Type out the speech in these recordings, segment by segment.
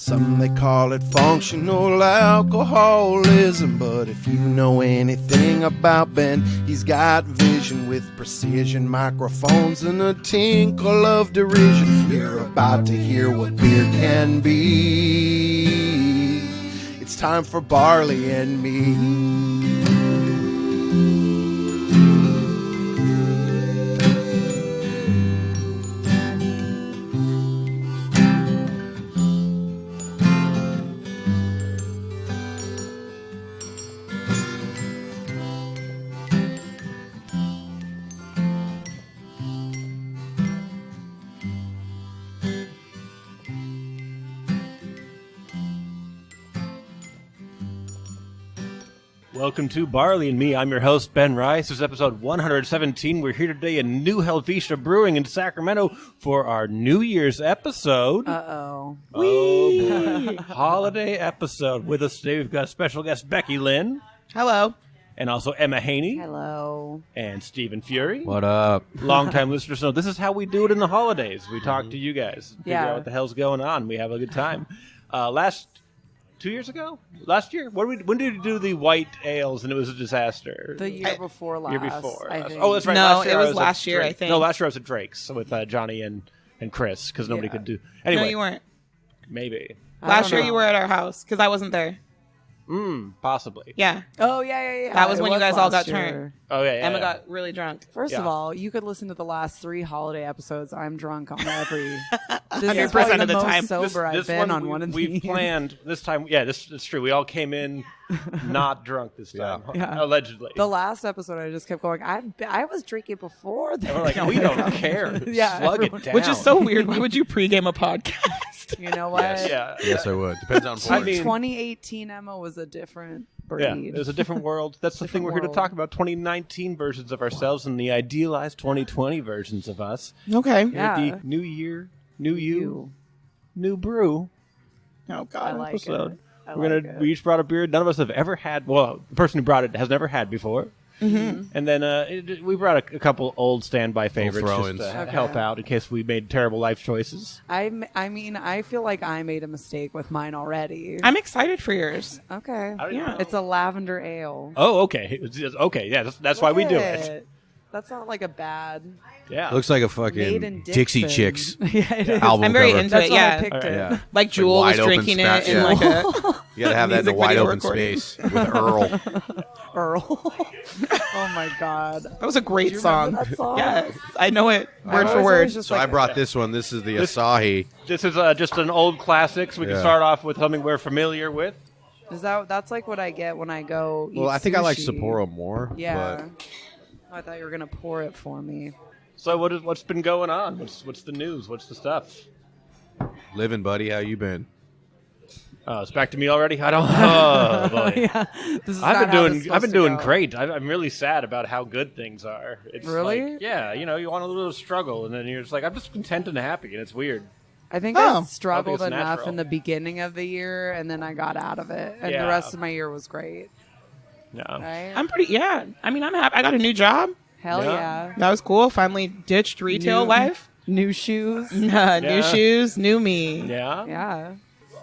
Some they call it functional alcoholism, but if you know anything about Ben, he's got vision with precision, microphones and a tinkle of derision. You're about to hear what beer can be. It's time for Barley and Me. Welcome to Barley and Me. I'm your host, Ben Rice. This is episode 117. We're here today in New Helvetia Brewing in Sacramento for our New Year's episode. Uh-oh. Oh, boy. Holiday episode. With us today, we've got special guest Becky Lynn. Hello. And also Emma Haney. Hello. And Stephen Furey. What up? Longtime listeners know this is how we do it in the holidays. We talk to you guys. Figure out what the hell's going on. We have a good time. 2 years ago? Last year? When did we do the white ales and it was a disaster? The year before last. Year before. I think. Oh, that's right. No, last year it I was last year, Drake. I think. No, last year I was at Drake's with Johnny and Chris because nobody could do. Anyway, No, you weren't. Maybe. Last year you were at our house because I wasn't there. Possibly. Yeah. Oh, yeah. That was It when you guys all last got year. turned. Oh, yeah. Emma got really drunk. First Yeah. of all, you could listen to the last 3 holiday episodes. I'm drunk on every. This 100% is probably of the most time. sober I've been on one of these. We've planned this time. Yeah, this is true. We all came in not drunk this time, Yeah. allegedly. The last episode, I just kept going. I was drinking before. And we're like, we don't care. Yeah, Slug everyone- it down. Which is so weird. Why would you pregame a podcast? You know what? Yeah. Yes, I would. Depends on I porn. mean- 2018 Emma was a different breed. Yeah, it was a different world. That's the thing. We're here to world. talk about 2019 versions of ourselves and the idealized 2020 versions of us. Okay. Yeah. The new year, new you, new brew Oh, I God. like episode. it. I We're like gonna. it. We each brought a beer. None of us have ever had. Well, the person who brought it has never had before. Mm-hmm. And then we brought a couple old standby favorites just throw-ins. to Okay. help out in case we made terrible life choices. I mean, I feel like I made a mistake with mine already. I'm excited for yours. Okay. I don't know. It's a lavender ale. Oh, okay. Okay, yeah, that's why we do it. That's not like a bad Yeah. Looks like a made fucking in Dixie Dixon. Chicks Yeah, it is. album I'm very cover. into That's it, why yeah. I picked it. Yeah. Like Jewel was wide open drinking spat, it in yeah. like a... You gotta have that in the Music wide video open recording. space with Earl. Earl. Oh my God. That was a great you song. remember that song? Yes. I know it word I for was always word. just So like, I brought this one. This is the Asahi. This is just an old classic, so we can Yeah. start off with something we're familiar with. that's like what I get when I go eat Well, I think I like sushi. Sapporo more. Yeah. I thought you were gonna pour it for me. So what's been going on? What's the news? What's the stuff? But living, buddy. How you been? Oh, it's back to me already. I don't. Oh boy. Yeah. This is I've not been how this doing. is I've supposed been to doing go. great. I'm really sad about how good things are. It's Really? like, yeah, you want a little struggle, and then you're just like, I'm just content and happy, and it's weird. I think Oh. I struggled it's enough natural. in the beginning of the year, and then I got out of it, and Yeah. the rest of my year was great. No. Right? I'm pretty... Yeah. I mean, I'm happy. I got a new job. Hell Yeah. yeah. That was cool. Finally ditched retail New- life. New shoes. New shoes, new me. Yeah. Yeah.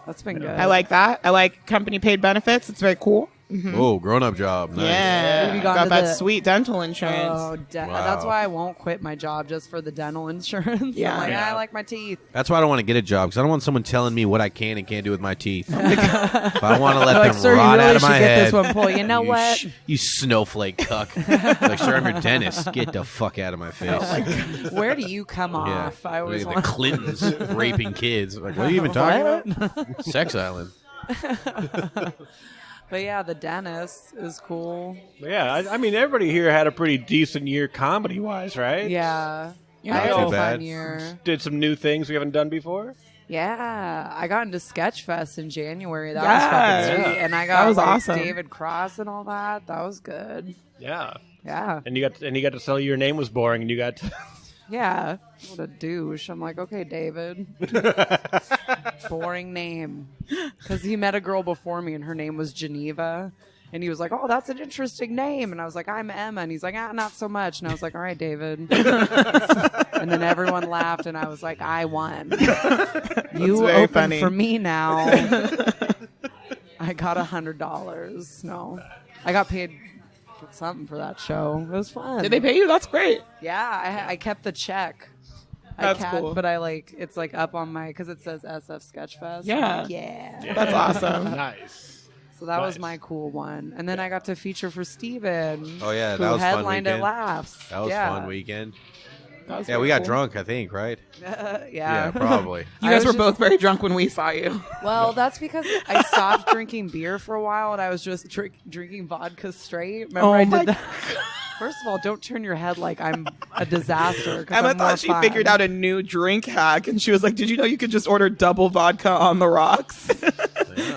That's been good. I like that. I like company paid benefits. It's very cool. Oh, grown-up job. Nice. Yeah. Have you gone Got to that the- sweet dental insurance. Oh, Wow. that's why I won't quit my job just for the dental insurance. Yeah. I'm like, Yeah. I like my teeth. That's why I don't want to get a job, because I don't want someone telling me what I can and can't do with my teeth. If I want to let Like, them sir, you rot really out of should my get head. this one pulled. You know what? You snowflake cuck. Like, sir, I'm your dentist. Get the fuck out of my face. Where do you come Yeah. off? I always the want. Clintons raping kids. Like, what are you even talking about? Sex Island. But yeah, the dentist is cool. Yeah. I mean, everybody here had a pretty decent year comedy-wise, right? Yeah. Yeah, I had not a too bad. fun year. Did some new things we haven't done before. Yeah, I got into Sketchfest in January. That Yes. was fucking sweet, and I got That was like, awesome. David Cross and all that. That was good. Yeah. Yeah, And you got to tell your name was boring, and you got to, yeah. What a douche! I'm like, okay, David. Boring name, because he met a girl before me, and her name was Geneva, And he was like, "Oh, that's an interesting name." And I was like, "I'm Emma." And he's like, "Not so much." And I was like, "All right, David." And then everyone laughed, and I was like, "I won. You very open funny. for me now." I got $100. No, I got paid something for that show. It was fun. Did they pay you? That's great. Yeah, I kept the check. That's cool. But it's like up on my, because it says SF Sketchfest. Yeah. Yeah. That's awesome. Nice. So that was Nice. my cool one. And then I got to feature for Steven. Oh, yeah, who that was fun headlined at weekend. Laughs. That was yeah. fun weekend. That was Yeah, very we got cool. drunk, I think, right? Yeah. Yeah, probably. You I guys was were just- both very drunk when we saw you. Well, that's because I stopped drinking beer for a while, and I was just drinking vodka straight. Remember, Oh I my did that. First of all, don't turn your head like I'm a disaster. 'Cause Emma I'm more thought she fun. figured out a new drink hack, and she was like, "Did you know you could just order double vodka on the rocks?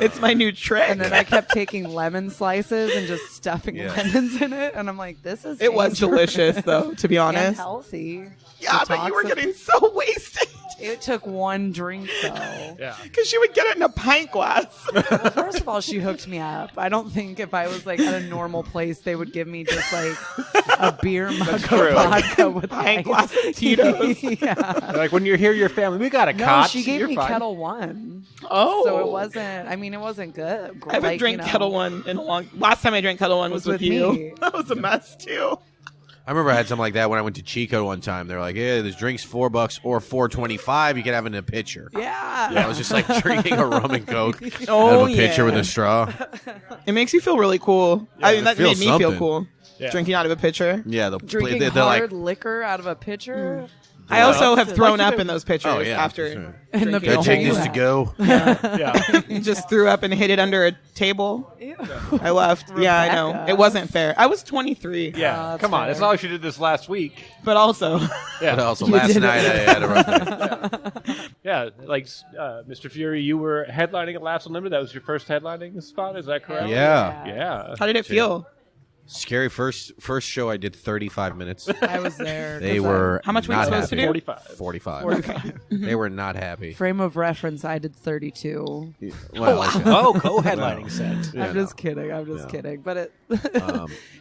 It's my new trick." And then I kept taking lemon slices and just stuffing Yeah. lemons in it, and I'm like, "This is It was dangerous delicious, though, to be and honest. healthy." Yeah, but you were getting so wasted It took one drink though. Yeah. because she would get it in a pint glass. First of all, she hooked me up. I don't think if I was like at a normal place, they would give me just like a beer mug of true. vodka with Pint ice. glass of Tito's. Yeah. Like when you're here, your family. We got a No, cot. she gave You're me fine. Kettle One, Oh, so it wasn't. I mean, it wasn't good. I haven't drank Kettle One in a long. Last time I drank Kettle One was with you. me. That was a mess too. I remember I had something like that when I went to Chico one time. They were like, "Yeah, this drink's $4 or $4.25. You can have it in a pitcher." Yeah. Yeah, I was just like drinking a rum and coke Oh, out of a pitcher yeah. with a straw. It makes you feel really cool. I mean, it that feels made me feel something. cool. Yeah. Drinking out of a pitcher. Yeah, Drinking they're hard like, liquor out of a pitcher. I also have Like thrown you up do. in those pitchers oh yeah, after sure. In the drinking a Gotta take whole this to that. go. Yeah. just threw up and hit it under a table. Ew. I left. Yeah, I know. Rebecca. It wasn't fair. I was 23. Yeah. that's Come on. fair. It's not like she did this last week. But also, Yeah. But also, You last did it. night I had a rough night. Yeah. Like Mr. Fury, you were headlining at Laughs Unlimited. That was your first headlining spot. Is that correct? Yeah. Yeah. how did it feel? Scary first show I did 35 minutes. I was there. They 'cause were How much were you not supposed to happy. do? 45. 45. They were not happy. Frame of reference, I did 32. Well, okay. Oh, co-headlining set. Yeah, I'm just kidding. I'm just kidding. But it,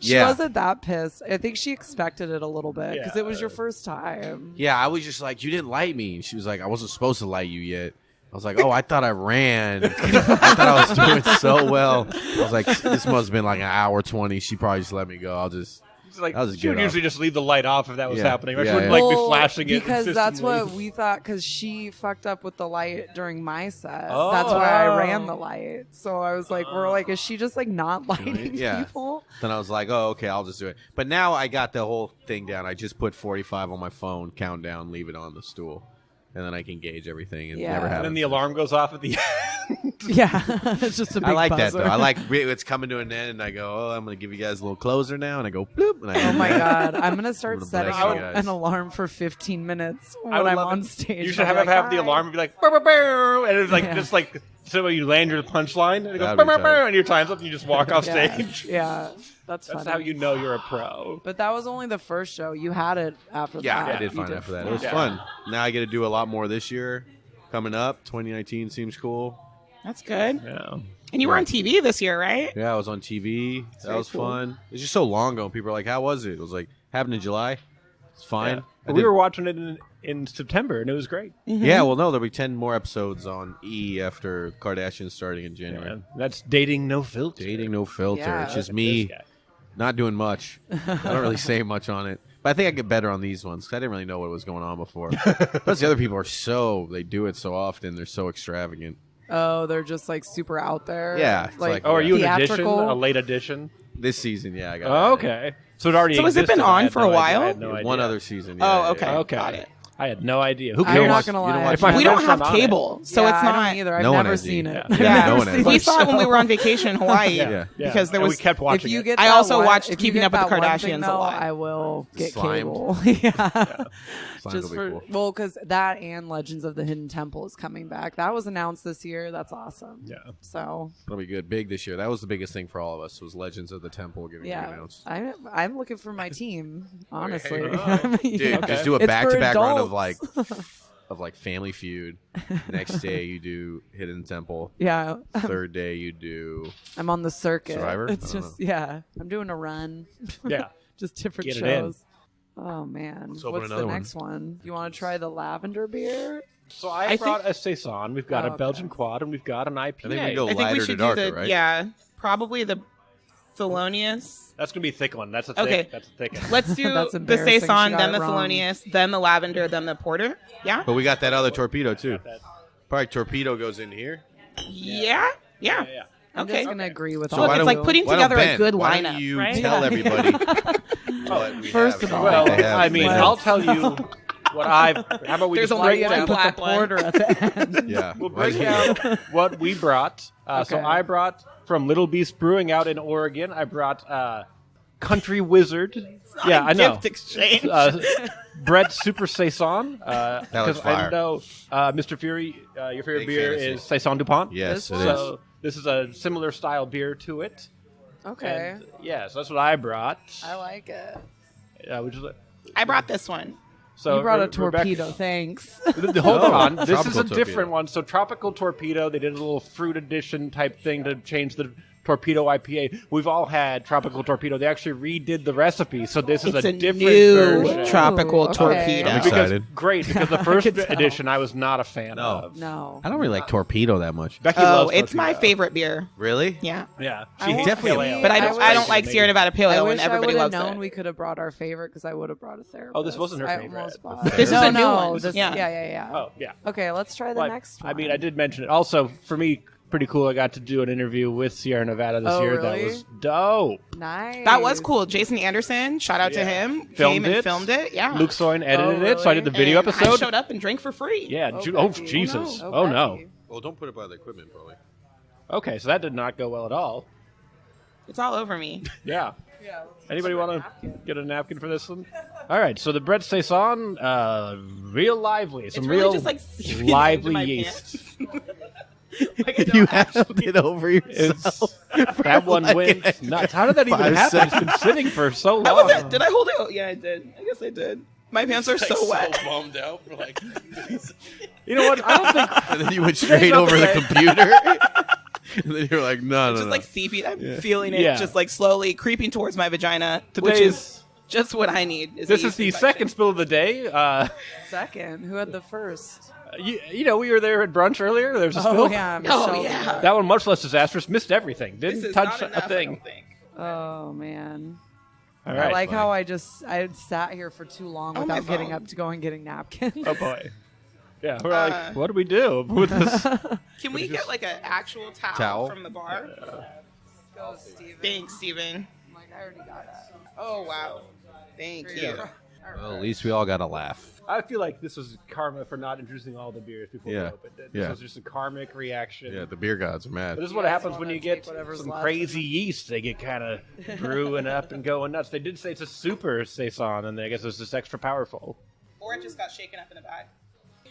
she yeah. wasn't that pissed. I think she expected it a little bit because Yeah. it was your first time. Yeah, I was just like, you didn't light me. And she was like, I wasn't supposed to light you yet. I was like, oh, I thought I ran. I thought I was doing so well. I was like, this must have been like an hour 20. She probably just let me go. I'll just. It's like, I'll just she would get usually just leave the light off if that was Yeah. happening. She Yeah, wouldn't yeah. like be flashing it because that's consistently. what we thought. Because she fucked up with the light during my set. Oh. That's why I ran the light. So I was like, we're like, is she just like not lighting Yeah. people? Then I was like, oh, okay, I'll just do it. But now I got the whole thing down. I just put 45 on my phone, count down, leave it on the stool. And then I can gauge everything and Yeah. never And have then it. the alarm goes off at the end. Yeah, it's just a big I like buzzer. that, though. I like it's coming to an end, and I go, oh, I'm going to give you guys a little closer now. And I go, bloop. And I Oh my god! I'm gonna start I'm gonna setting bless you guys. an alarm for 15 minutes I when would I'm love on it. stage. You should I'll have be the "Hi." alarm and be like, "Bow, bow, bow," and it's like Yeah. just like so when you land your punchline and it goes, That'd "Bow, be bow, tight. bow," and your time's up and you just walk off Yeah. stage. Yeah, that's That's funny. how you know you're a pro. But that was only the first show. You had it after Yeah, that. I did You fine after that. It was Yeah. fun. Now I get to do a lot more this year. Coming up, 2019 seems cool. That's good. Yeah. And you were on TV this year, right? Yeah, I was on TV. That very was cool. fun. It's just so long ago. People are like, how was it? It was like, happened in July. It's fine. Yeah. I We did- were watching it in September and it was great. Yeah, well, no, there'll be 10 more episodes on E after Kardashians starting in January. Yeah. That's dating no filter. Dating no filter. Yeah. It's just This me guy. not doing much. I don't really say much on it. But I think I get better on these ones because I didn't really know what was going on before. Plus, the other people are they do it so often. They're so extravagant. Oh, they're just like super out there. Yeah, it's like- Oh, are you an addition? theatrical? A late addition? This season, yeah, I got Oh, it. okay. So it already So has it existed. been I on had for no a idea. while? I had no idea. One other season. Oh, yeah, okay. yeah. Okay. Got it. I had no idea. Who I'm cares? not gonna You don't lie. watch If my We don't friends have aren't on it. cable, so Yeah, it's I not. don't either. I've No one never has seen either. it. Yeah. I've Yeah, never no one has. seen We it. saw it when we were on vacation in Hawaii. Yeah. Because there And was. we kept watching If you it. get I that also one- watched if you Keeping get Up with the that one Kardashians thing, a though, lot. I will get Slimed. cable. Yeah. Slime Just will be for cool. well, because that and Legends of the Hidden Temple is coming back. That was announced this year. That's awesome. Yeah. So It'll be good. Big this year. That was the biggest thing for all of us. Was Legends of the Temple getting yeah, announced. I'm looking for my team. Honestly, Dude, Yeah. just do a It's for back-to-back run of adults. like of like Family Feud. Next day you do Hidden Temple. Yeah. Third day you do I'm on the circuit. Survivor? It's just, yeah. I'm doing a run. Yeah. Just different Get it in. shows. Oh, man. Let's open What's the another next one? You want to try the lavender beer? So I brought a Saison. We've got a Belgian quad, and we've got an IPA. I think we go I think lighter we to should darker, do the right? probably the Thelonious. That's gonna be a thick one. That's a thick. Okay. That's a thick one. Let's do That's the embarrassing. Saison, She got then it the wrong. Thelonious, then the lavender, then the porter. Yeah. But we got that other torpedo too. that. Probably torpedo goes in here. Yeah. Yeah. I'm Okay. just going to agree with So all Look, why it's don't- like putting why don't together a Ben, good why don't lineup, you right? tell everybody what we First have of all- and what Well, they have. I mean, Let's- I'll tell you what I've. How about we There's just only break one down? black the one. porter at the end. Yeah. We'll break down what we brought. So Okay. I brought from Little Beast Brewing out in Oregon. I brought Country Wizard. Yeah, I know. Gift exchange. Brett Super Saison. Because I fire. know, Mr. Furey, your favorite Big beer fantasy. is Saison Dupont. Yes, it is. So this is a similar style beer to it. Okay. And, yeah, so that's what I brought. I like it. Which is, I brought this one. so You brought a Rebecca- torpedo, thanks. Hold Oh, on. This is tropical a different torpedo. one. So Tropical Torpedo, they did a little fruit edition type thing to change the Torpedo IPA. We've all had Tropical Torpedo. They actually redid the recipe, so this is It's a a different new version. tropical okay. torpedo. I'm Because, excited. great, because the first could tell. edition I was not a fan No. of. No. I don't really like torpedo that much. Becky Oh, loves it's my Torpedo. favorite beer. Really? Yeah. Yeah, I she hates definitely- pale ale. But I I don't, wish- I don't like Sierra Nevada Pale I Ale wish when I everybody would have loves known it. we could have brought our favorite because I would have brought a therapist. Oh, this wasn't her I favorite. almost bought This it. is no, a new no, one. This, Yeah. yeah. Oh, yeah. Okay, let's try the Well, next one. I mean, I did mention it. Also, for me, pretty cool. I got to do an interview with Sierra Nevada this Oh, year. really? That was dope. Nice. That was cool. Jason Anderson, shout out to him. Filmed came and it. filmed it. Yeah. Luke Soin edited it, so I did the really? video And I episode. showed up and drank for free. Yeah. Oh, Oh, Becky. Jesus. Oh, Oh, no. Becky. Well, don't put it by the equipment, probably. Okay, so that did not go well at all. It's all over me. Yeah. Yeah, Anybody want to get a napkin for this one? All right, so the Brett Saison, real lively. Some It's real really just like seeping into lively my yeast. pants. Like I don't You actually- held it over yourself. That one went nuts. How did that even 5 happen? It's been sitting for so I long. wasn't. Did I hold it? Oh, yeah, I did. I guess I did. My pants are so wet. bummed out for like. You know what? I don't think. And then you went straight not over the the day. computer. And then you're like, no, Just no. like seeping. I'm feeling it Yeah. just like slowly creeping towards my vagina, which Today's- is just what I need. This is the second spill of the day. Second. Who had the first? You know, we were there at brunch earlier. There's a spill. Oh, yeah. Oh, Michelle. yeah. That one much less disastrous. Missed everything. This Didn't is touch not enough, a I thing. don't think. Oh, man. All I right. like how I sat here for too long Oh, my without getting phone. up to go and getting napkins. Oh boy. Yeah, we're like, what do we do with this? Can we get like an actual towel from the bar? Go, Steven. Thanks, Steven. I'm like, I already got that. Oh, wow. Thank you. Well, at least we all got a laugh. I feel like this was karma for not introducing all the beers before Yeah. we opened it. This Yeah. was just a karmic reaction. Yeah, the beer gods are mad. But this is what guys happens when wanna you take get whatever's some left? crazy yeast. They get kind of brewing up and going nuts. They did say it's a super saison, and I guess it's just extra powerful. Or it just got shaken up in a bag.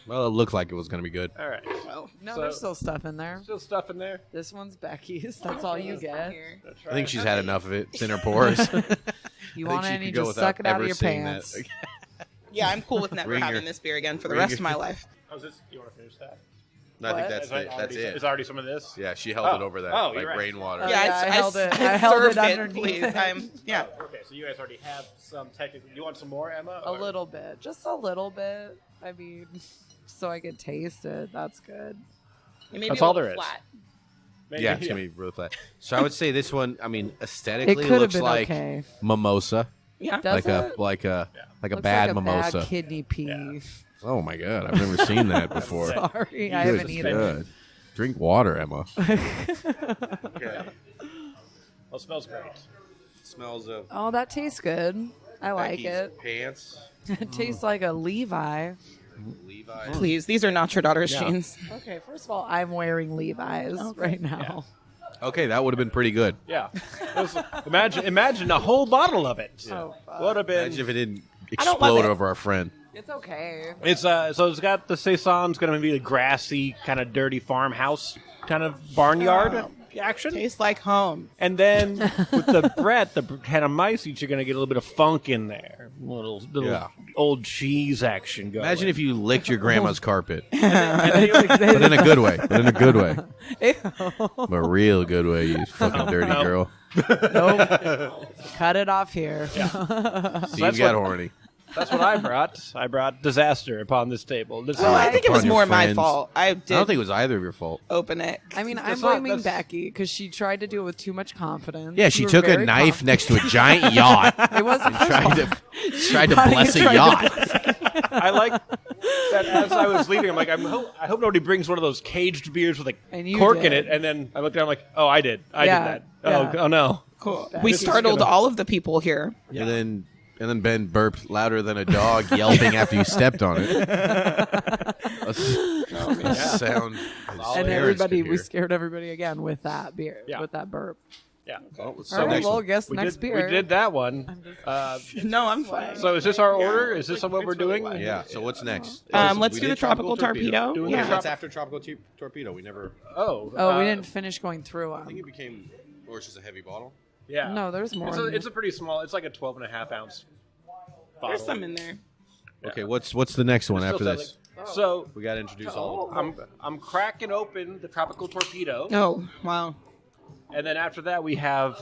Well, it looked like it was going to be good. All right. Well, No, So- there's still stuff in there. Still stuff in there. This one's Becky's. That's all you get. here. I think she's had enough of it. It's in her pores. You I think want she any, could go just without suck it out ever of your seeing pants. that. Yeah, I'm cool with never Ring having your- this beer again for the ring rest your- of my life. Oh, this, you want to finish that? I think What? that's Is that it. That's already- it. Is already some of this? Yeah, she held it over that Oh, like you're right. rainwater. Oh, Yeah, yeah, I held it. I I held it served underneath please. it. Yeah. Oh, okay, so you guys already have some technically. You want some more, Emma? A Or- little bit. Just a little bit. I mean, so I could taste it. That's good. It may That's be a all little there is. flat. Maybe, Yeah, it's going to be real flat. So I would say this one, I mean, aesthetically, It could have looks been like okay. mimosa. Yeah. Does like it? a like a Looks bad like a mimosa. bad kidney pea. Yeah. Oh my god, I've never seen that before. Sorry, I Good haven't eaten it. God. Drink water, Emma. Okay. Well, it smells great. Smells of Oh, that tastes good. I like it. Pants. It tastes like a Levi. Levi. Please, these are not your daughter's Yeah. jeans. Okay, first of all, I'm wearing Levi's right now. Okay, that would have been pretty good. Yeah. Imagine a whole bottle of it. Oh, fuck. Would have been. Imagine if it didn't I don't love explode it. over our friend. It's okay. It's so it's got the saison's going to be the grassy kind of dirty farmhouse kind of barnyard. action. Tastes like home. And then with the Brett, the Brettanomyces, you're going to get a little bit of funk in there. A little old cheese action going. Imagine if you licked your grandma's carpet. And then you're like, But in a good way. A real good way, you fucking dirty girl. Nope. Cut it off here. Steve got horny. that's what I brought. I brought disaster upon this table. Well, I think it was Upon your more my friends. fault. I I don't think it was either of your fault. open it. I mean, I'm That's not- blaming that's- Becky because she tried to do it with too much confidence. Yeah, she You were took a very knife confident. next to a giant yacht It wasn't and tried to bless a tried to yacht. I like that as I was leaving, I'm like, I hope nobody brings one of those caged beers with a And you cork in did. it. And then I looked down, I'm like, oh, I did. I Yeah, did that. yeah. Oh, no. Cool. We This is startled gonna- all of the people here. And then Ben burped louder than a dog yelping after you stepped on it. A sound. And everybody, we scared everybody again with that beer, Yeah. with that burp. Yeah. Oh, what's All the right, next well, one? guess next beer. We did that one. No, I'm fine. So is this our order? Is this what we're doing? Yeah, so what's next? Let's We do did the tropical torpedo. Doing Yeah. the That's after Tropical Torpedo. We never... Oh. Oh, we didn't finish going through I think them. it became... Or it's just a heavy bottle? Yeah. No, there's more. It's a pretty small. It's like a 12.5 ounce bottle. There's some in there. Okay, what's the next one after this? So We got to introduce all of them. I'm cracking open the Tropical Torpedo, Oh, wow. and then after that we have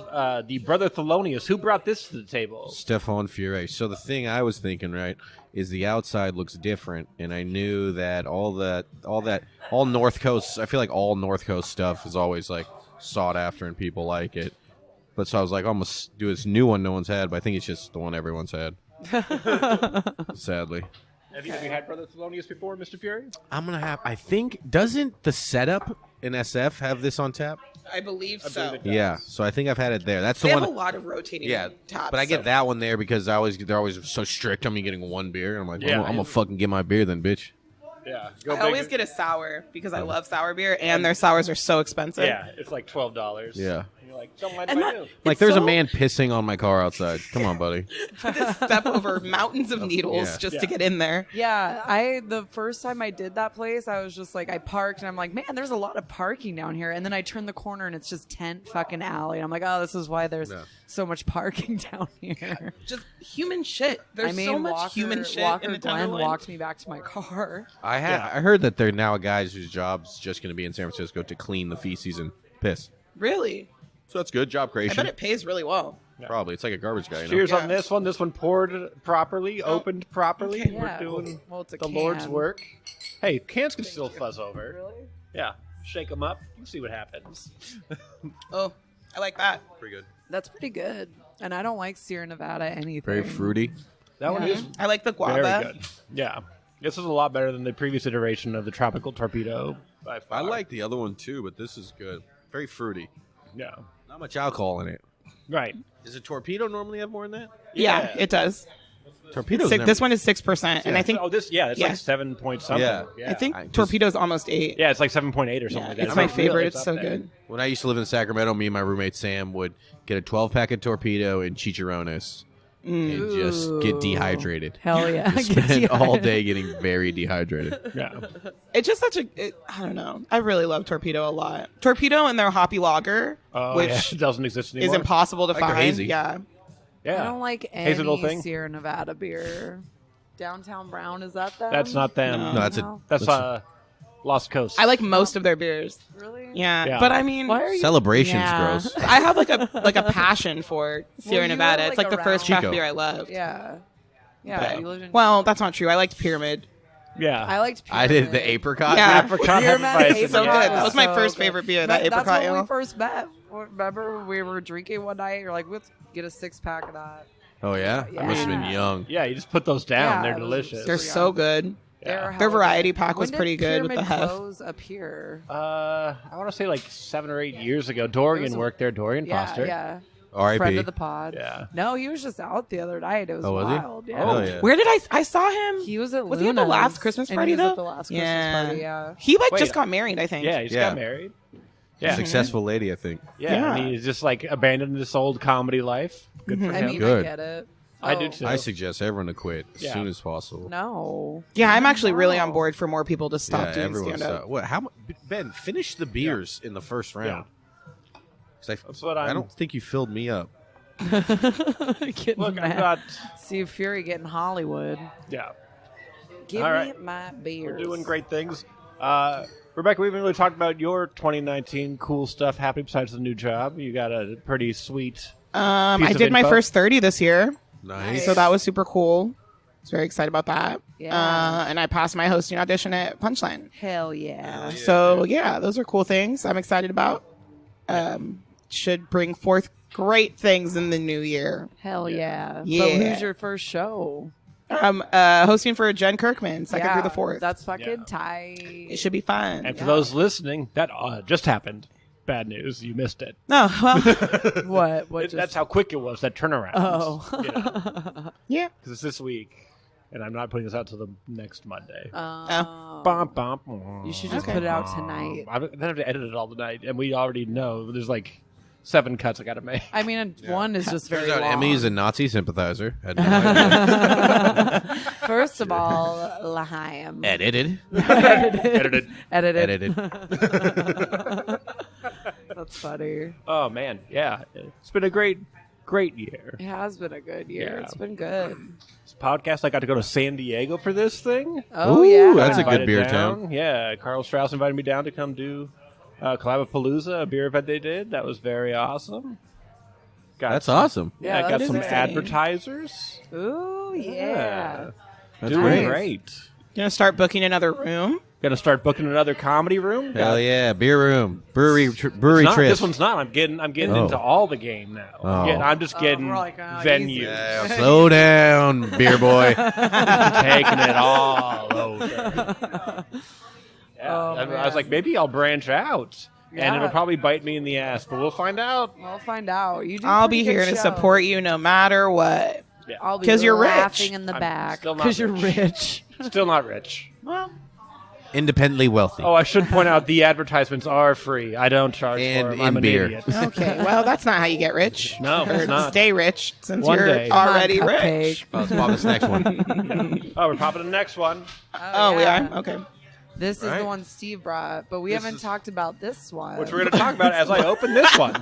the Brother Thelonious. Who brought this to the table? Stephen Furey. So the thing I was thinking, right, is the outside looks different, and I knew that all North Coast. I feel like all North Coast stuff is always like sought after, and people like it. But so I was like, I'm gonna do this new one no one's had, but I think it's just the one everyone's had. Sadly, Have you had Brother Thelonious before, Mr. Fury? I'm gonna have. I think doesn't the setup in SF have this on tap? I believe so. it- Yeah. So I think I've had it there. That's the They one. have a lot of rotating Yeah, tops. but I get so- that one there because they're always so strict on me getting one beer. I'm like, Yeah. I'm gonna fucking get my beer then, bitch. Yeah. I always get a sour because I love sour beer, and their sours are so expensive. Yeah, it's like $12. Yeah. And you're like, don't mind And if I that- do. Like, It's there's a so- man pissing on my car outside. Come on, buddy. Step over mountains of needles Yeah. just to get in there. Yeah, the first time I did that place, I was just like, I parked and I'm like, man, there's a lot of parking down here. And then I turn the corner and it's just tent fucking alley. And I'm like, oh, this is why there's so much parking down here. Just human shit. There's I mean, so much Walker, human shit Walker in the Glenn Tenderloin. walked me back to my car. I heard that there are now guys whose job's just going to be in San Francisco to clean the feces and piss. Really? So that's good. Job I creation. bet it pays really well. Probably. It's like a garbage guy. You know? Cheers Yeah. on this one. This one poured properly, opened properly. Okay. We're Yeah, doing well, it's a the can. Lord's work. Hey, cans can still fuzz over. Really? Yeah, shake them up. See what happens. Oh, I like that. Pretty good. That's pretty good. And I don't like Sierra Nevada anything. Very fruity. That one is I like the guava. very good. Yeah, this is a lot better than the previous iteration of the Tropical Torpedo. By far. I like the other one too, but this is good. Very fruity. Yeah. Not much alcohol in it. Right. Does a torpedo normally have more than that? Yeah, it does. Torpedoes. This one is 6%, and I think It's Yeah. like 7 point something. Yeah. I think I just- torpedo's almost 8. Yeah, it's like 7.8 or something Yeah, like that. it's my not favorite. really- It's up so there. good. When I used to live in Sacramento, me and my roommate Sam would get a 12-pack of torpedo and chicharrones and just get dehydrated. Hell yeah. Just spend all day getting very dehydrated. Yeah. It's just such a. I don't know. I really love Torpedo a lot. Torpedo and their hoppy lager, Oh, which yeah. It doesn't exist is anymore. impossible to Like their find. hazy. Yeah. Yeah. I don't like Hazelnut any thing? Sierra Nevada beer. Downtown Brown, is that them? That's not them. No. No, that's No. That's Lost Coast. I like most of their beers. Really? Yeah, Yeah. but I mean, Why are you? Celebration's Yeah. gross. I have like a passion for Sierra you Nevada. were, It's like, like the first craft Chico. beer I loved. Yeah. Yeah. But- You lived in. well, that's not true. I liked Pyramid. Yeah. I liked. I did the Pyramid. apricot. Yeah. Apricot Spearmint Hefeweizen, It's so apricot good. That was my so first good. favorite beer. That apricot That's when ale. we first met. Remember, we were drinking one night. You're like, let's get a 6-pack of that. Oh yeah, I must have been Yeah. young. Yeah, you just put those down. Yeah, They're it was delicious. They're so good. Yeah. Their variety pack was When did pretty good with the Pyramid hef. close up here? I want to say like 7 or 8 years ago. Dorian worked there. Dorian Yeah, Foster. yeah. R.I.P. Friend of the pod. Yeah. No, he was just out the other night. It was Oh, was he? wild. Yeah. Oh yeah. Where did I saw him? He was at Was he at the Luna's, last Christmas and party, he was though? At the last Christmas party, yeah. He like Wait. just got married, I think. Yeah, he just Yeah. got married. Yeah. Successful lady, I think. Yeah, and Yeah. he's just like abandoned this old comedy life. Good for I him. mean, Good. I get it. I Oh, do too. I suggest everyone to quit as Yeah. soon as possible. No. Yeah, I'm actually really No. on board for more people to stop Yeah, doing everyone stand up. stop. What? How? Ben, finish the beers in the first round. That's what I don't think you filled me up. Getting Look, I'm mad. not. Steve Furey getting Hollywood. Yeah, Give All me right. my beers. we're doing great things. Rebecca, we haven't really talked about your 2019 cool stuff happening besides the new job. You got a pretty sweet. I of did my info. first 30 this year, Nice. so that was super cool. I was very excited about that. Yeah. And I passed my hosting audition at Punchline. Hell yeah. So yeah, those are cool things I'm excited about. Should bring forth great things in the new year. Hell yeah. But Yeah. who's your first show? Hosting for Jen Kirkman, second yeah, through the fourth. That's fucking Yeah. tight. It should be fun. And for those listening, that just happened. Bad news. You missed it. No, well, What? What? That's how quick it was, that turnaround. Oh. yeah. Because it's this week, and I'm not putting this out till the next Monday. Oh. Bum, bum. You should just put it out tonight. I don't have to edit it all tonight, and we already know there's like 7 cuts I got to make. I mean, one is just very Turns out long. Emmy's a Nazi sympathizer. Had no idea. First of all, L'chaim. Edited. Edited. Edited. Edited. That's funny. Oh man, yeah, it's been a great year. It has been a good year. Yeah. It's been good. This podcast, I got to go to San Diego for this thing. Oh Ooh, yeah. that's a good Invited beer down. town. Yeah, Carl Strauss invited me down to come do Collabapalooza, a beer event they did. That was very awesome. Got That's some- awesome. Yeah, Yeah, got that some is exciting. advertisers. Ooh yeah. That's Doing great. great. Gonna start booking another room. Gonna start booking another comedy room. Hell yeah, beer room, brewery It's tryst. not, this one's not. I'm getting Oh. into all the game now. Oh. I'm just getting we're like, venues, Yeah, slow down, beer boy. taking it all over. Yeah, Oh, I was like, maybe I'll branch out, and Yeah. it'll probably bite me in the ass, but we'll find out. We'll find out. You do. I'll pretty be good here to show. support you no matter what. Yeah, I'll be 'Cause you're rich. laughing in the I'm back still not because you're rich. rich. still not rich. Well, Independently wealthy. Oh, I should point out the advertisements are free. I don't charge And for them. in I'm an beer. idiot. okay. Well, that's not how you get rich. No, Or it's not. stay rich since One you're day. already Come on, rich. Cupcake. Let's pop this next one. Oh, we're popping the next one. Oh, we yeah. are? Okay. This is Right. the one Steve brought, but we This haven't is- talked about this one. Which we're going to talk about as I open this one.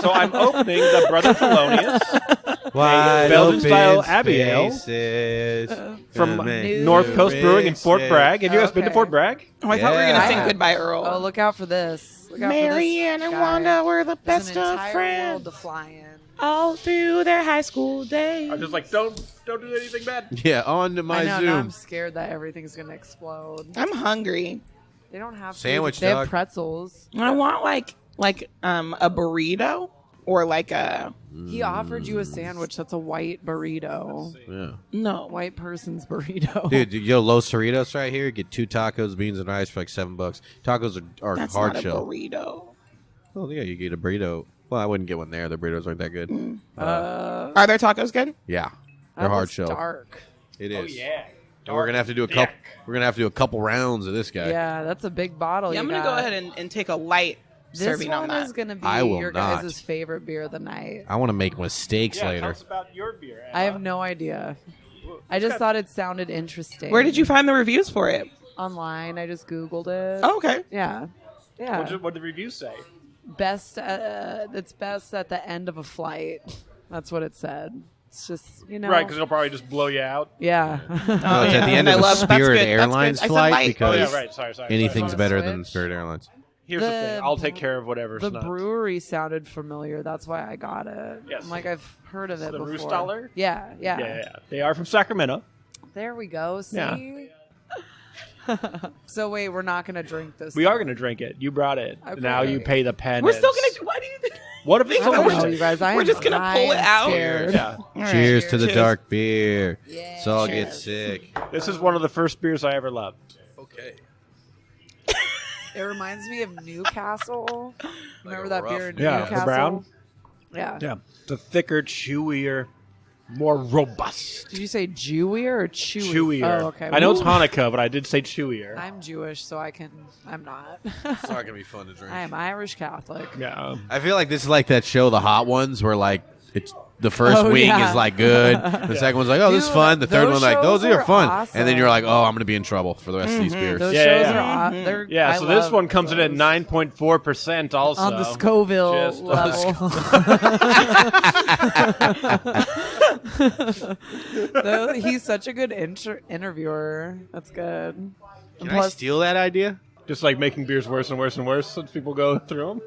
So I'm opening the Brother Thelonious Wide Belgian open style Abiel spaces. from Make North Coast Brewing in Fort races. Bragg. Have you guys been to Okay. Fort Bragg? Oh, I thought we were going to Yeah. sing Goodbye, Earl. Oh, look out for this. Look out Mary for and this guy. Wanda were the There's best an of entire friends. world to fly in. All through their high school days. I'm just like, don't do anything bad. Yeah, on to my I know. Now Zoom. I'm scared that everything's gonna explode. I'm hungry. They don't have Sandwich, food. They have dog. pretzels. I want like a burrito or like a He offered you a sandwich that's a white burrito. Yeah. no. White person's burrito. Dude, yo, Los Cerritos right here. Get 2 tacos, beans, and rice for like $7. Tacos are That's hard not a shell. burrito. Oh yeah, you get a burrito. Well, I wouldn't get one there. The burritos aren't that good. Are their tacos good? Yeah, That they're hard looks shell. dark. It is. Oh, yeah. And we're gonna have to do a couple. We're gonna have to do a couple rounds of this guy. Yeah, that's a big bottle. Yeah, I'm you going to go got. ahead and take a light This serving one on that. is gonna be I will your not. guys' favorite beer of the night. I want to make mistakes Yeah, tell later. us about your beer. Emma. I have no idea. I just thought it sounded interesting. Where did you find the reviews for it? Online. I just Googled it. Oh, okay. Yeah. Yeah. What did the reviews say? Best. It's best at the end of a flight. That's what it said. It's just Right, because it'll probably just blow you out. Yeah. No, it's at the end I of a love- that's Spirit good, that's Airlines good. I said flight light. Oh, because yeah, right. Sorry. anything's Sorry. better than Switch. Spirit Airlines. Here's the thing. I'll take care of whatever's The not. brewery sounded familiar. That's why I got it. Yes. I'm like, I've heard of it The before. Ruhstaller? Yeah. Yeah. They are from Sacramento. There we go. See? Yeah. So wait, we're not gonna drink this. We are going to drink it. You brought it. Okay. Now you pay the penance. We're still going to do. Why do you think? What if it's I don't always know, you guys. I We're am just gonna high pull it and out. scared. Yeah. All right. Cheers to the Cheers. dark beer. Yeah. So I'll get Cheers. sick. This is one of the first beers I ever loved. Okay. It reminds me of Newcastle. Remember that beer in Yeah, the Newcastle? brown? Yeah. Yeah. It's a thicker, chewier, more robust. Did you say Jewier or chewy? Chewier. Oh, okay. I know it's Ooh. Hanukkah, but I did say chewier. I'm Jewish, so I'm not. It's not gonna be fun to drink. I am Irish Catholic. Yeah. I feel like this is like that show, The Hot Ones, where like the first wing is like good. The second one's like, oh, this is fun. The third one like, those are fun. Awesome. And then you're like, oh, I'm gonna be in trouble for the rest of these beers. Those shows are they're, Yeah, so this one comes in at 9.4% also. on the Scoville Just on level. He's such a good interviewer. That's good. Can I steal that idea? Just like making beers worse and worse and worse since people go through them.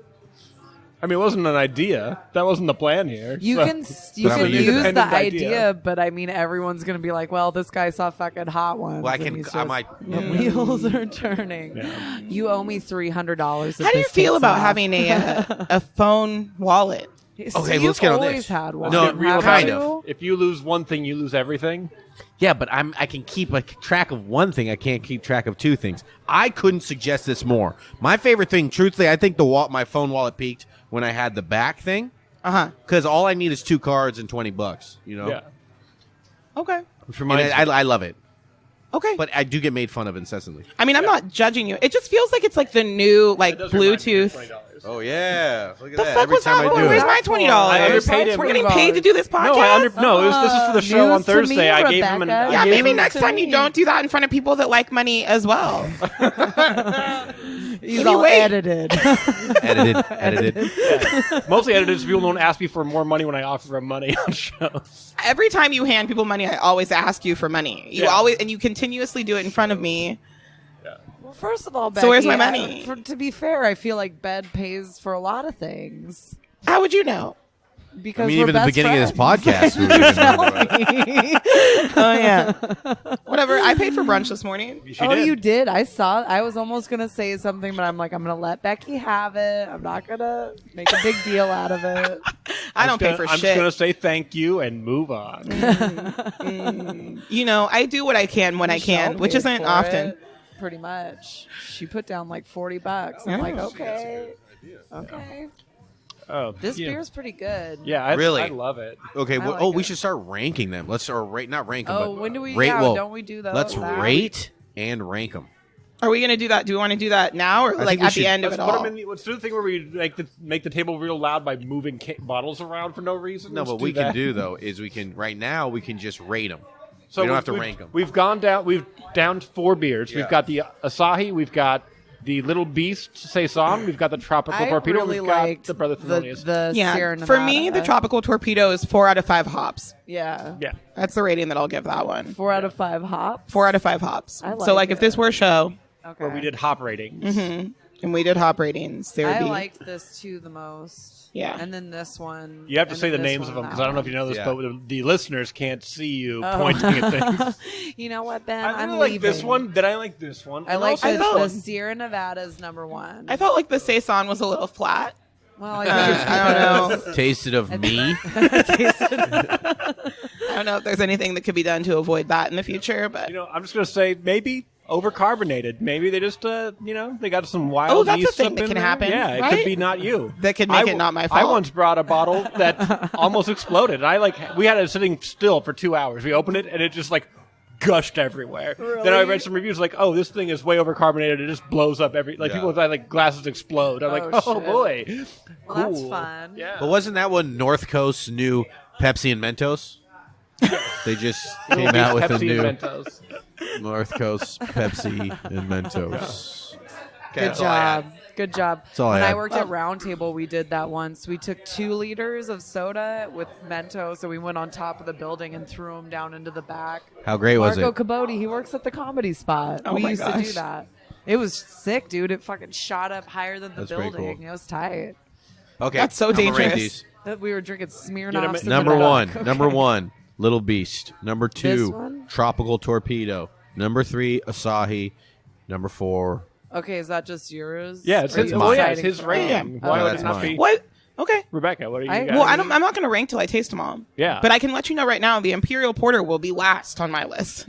I mean, it wasn't an idea. That wasn't the plan here. You can use the idea, but I mean, everyone's gonna be like, "Well, this guy saw fucking hot ones." Well, the wheels are turning. Yeah. You owe me $300. How do you feel about having a phone wallet? Okay, let's get on this. Always had one. No, kind of. If you lose one thing, you lose everything. Yeah, but I can keep a track of one thing. I can't keep track of two things. I couldn't suggest this more. My favorite thing, truthfully, I think my phone wallet peaked when I had the back thing. Because all I need is 2 cards and $20. You know. Yeah. Okay. I love it. Okay. But I do get made fun of incessantly. I mean, I'm not judging you. It just feels like it's like the new Bluetooth. Oh yeah! Look at The that. fuck Every was time that? I do Where's it. my $20? I underpaid him. We're getting paid to do this podcast. This is for the show on News to me, Thursday. I gave him Rebecca. Yeah, maybe next time you don't do that in front of people that like money as well. He's all edited. edited. Yeah. Mostly edited so people don't ask me for more money when I offer them money on shows. Every time you hand people money, I always ask you for money. You continuously do it in front of me. Well, first of all, Becky, so where's my money? To be fair, I feel like Bed pays for a lot of things. How would you know? Because I mean, we're even the best beginning friends. of this podcast. Oh yeah. Whatever. I paid for brunch this morning. You did. I saw. I was almost gonna say something, but I'm like, I'm gonna let Becky have it. I'm not gonna make a big deal out of it. I don't pay for I'm shit. just gonna say thank you and move on. You know, I do what I can when I can, which isn't often. Pretty much. She put down like $40. I'm like, okay. Oh, this beer's pretty good. Yeah, I love it. Okay, like we should start ranking them. Let's not rank them. Oh, but when do we? rate, Don't we do those? Let's rate and rank them. Are we going to do that? Do we want to do that now or like at the end of it all? Let's do the thing where we make the table real loud by moving bottles around for no reason. No, what we can do though is we can just rate them. So we don't have to rank them. We've downed 4 beers. Yeah. We've got the Asahi. We've got the Little Beast Saison. We've got the Tropical Torpedo. Really we've got the Brother Thelonious. Sierra Nevada. For me, the Tropical Torpedo is 4 out of 5 hops. Yeah. That's the rating that I'll give that one. 4 out of 5 hops. 4 out of 5 hops. I like so like it. if this were a show, where we did hop ratings, and we did hop ratings, there would be. I liked this too the most. Yeah. And then this one. You have to say the names of them because I don't know if you know this, but the listeners can't see you pointing at things. You know what, Ben? I I'm like leaving. this one. Then I like this one. I like the Sierra Nevada's #1. I felt like the Saison was a little flat. Well, I think I don't know. Tasted of me. I don't know if there's anything that could be done to avoid that in the future, but I'm just gonna say maybe overcarbonated. Maybe they just they got some wild. Oh, that's yeast a thing up that in can there. happen. Yeah, it right? could be not you. That could make it not my fault. I once brought a bottle that almost exploded. We had it sitting still for 2 hours. We opened it and it just gushed everywhere. Really? Then I read some reviews oh, this thing is way overcarbonated. It just blows up people with glasses explode. I'm Oh, oh boy, well, cool. that's fun. Yeah. But wasn't that one North Coast's new Pepsi and Mentos? They just came out with a new Mentos. North Coast Pepsi and Mentos. Good job. Good job. all I When I had. worked at Roundtable, we did that once. We took 2 liters of soda with Mentos, so we went on top of the building and threw them down into the back. How great was Marco it? Cabote, he works at the Comedy Spot. Oh we my used to do gosh. that. It was sick, dude. It fucking shot up higher than the That's pretty building. cool. It was tight. Okay, That's so I'm gonna rate dangerous. these. We were drinking Smirnoffs. in Number the one, dark. number Okay. 1, Little Beast. Number This 2, one? Tropical Torpedo. Number 3, Asahi. Number 4. Okay, is that just yours? Yeah, it's Are his. you Oh yeah, it's deciding his for- rating. Yeah. Why Oh, would that's it not mine. be? What? Okay. Rebecca, what are you guys? Well, I'm not going to rank till I taste them all. Yeah. But I can let you know right now the Imperial Porter will be last on my list.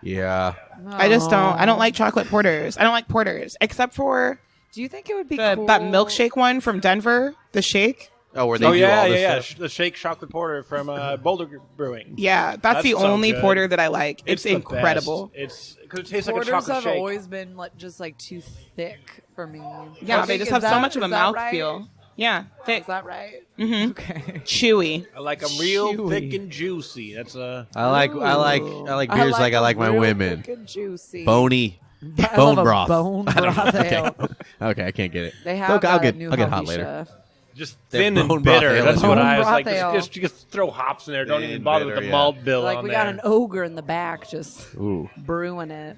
Yeah. I just don't. I don't like chocolate porters. I don't like porters except for Do you think it would be that cool? milkshake one from Denver, the shake. Oh, where they do all this stuff? The shake chocolate porter from Boulder Brewing. Yeah, that's the so only good. porter that I like. It's the incredible. best. It's because it tastes like a Porters chocolate have shake. always been just too thick for me. Yeah, I they think- just have is so that- much of a is that mouth right? feel. Yeah, thick. Is that right? Mm-hmm. Okay. Chewy. I like them real thick and juicy. That's a. I like beers like I like my real women. thick and juicy. Bony. I Bone love a broth. Bone broth ale. Okay, I can't get it. They have I'll get New hot Helvetia. later. Just That thin bone and broth bitter. ale That's is what good. I was Bone like. broth ale. Just throw hops in there. Don't Thin even and bother bitter, with the yeah. malt bill Like on we there. got an ogre in the back just Ooh. brewing it.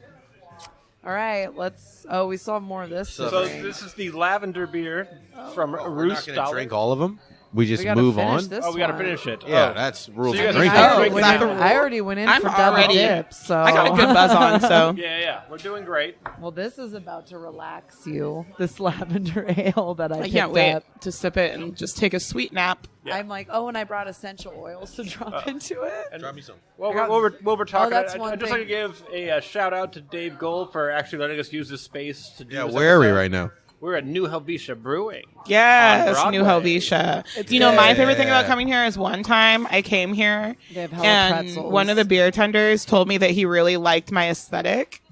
All right, let's. Oh, we still have more of this. to So drink. this is the lavender beer from We're not going to Ruhstaller. drink all of them. We just We gotta move finish on. this Oh, we got to one. finish it. Yeah, Oh. that's rules So you of guys drinking. are I, drinking went in, now. I already went in I'm for double already- dip, so I got a good buzz on, so. Yeah, we're doing great. Well, this is about to relax you. This lavender ale that I I picked can't wait up. to sip it and just take a sweet nap. Yeah. I'm like, oh, and I brought essential oils to drop into it. Drop me some. While I got- we're talking, that's I'd one just thing. like to give a shout out to Dave Gold for actually letting us use this space to do Yeah, this where are we episode. right now? We're at New Helvetia Brewing. Yes, On New Broadway. Helvetia. It's You know, my good. favorite thing about coming here is one time I came here They have hella and pretzels. one of the beer tenders told me that he really liked my aesthetic.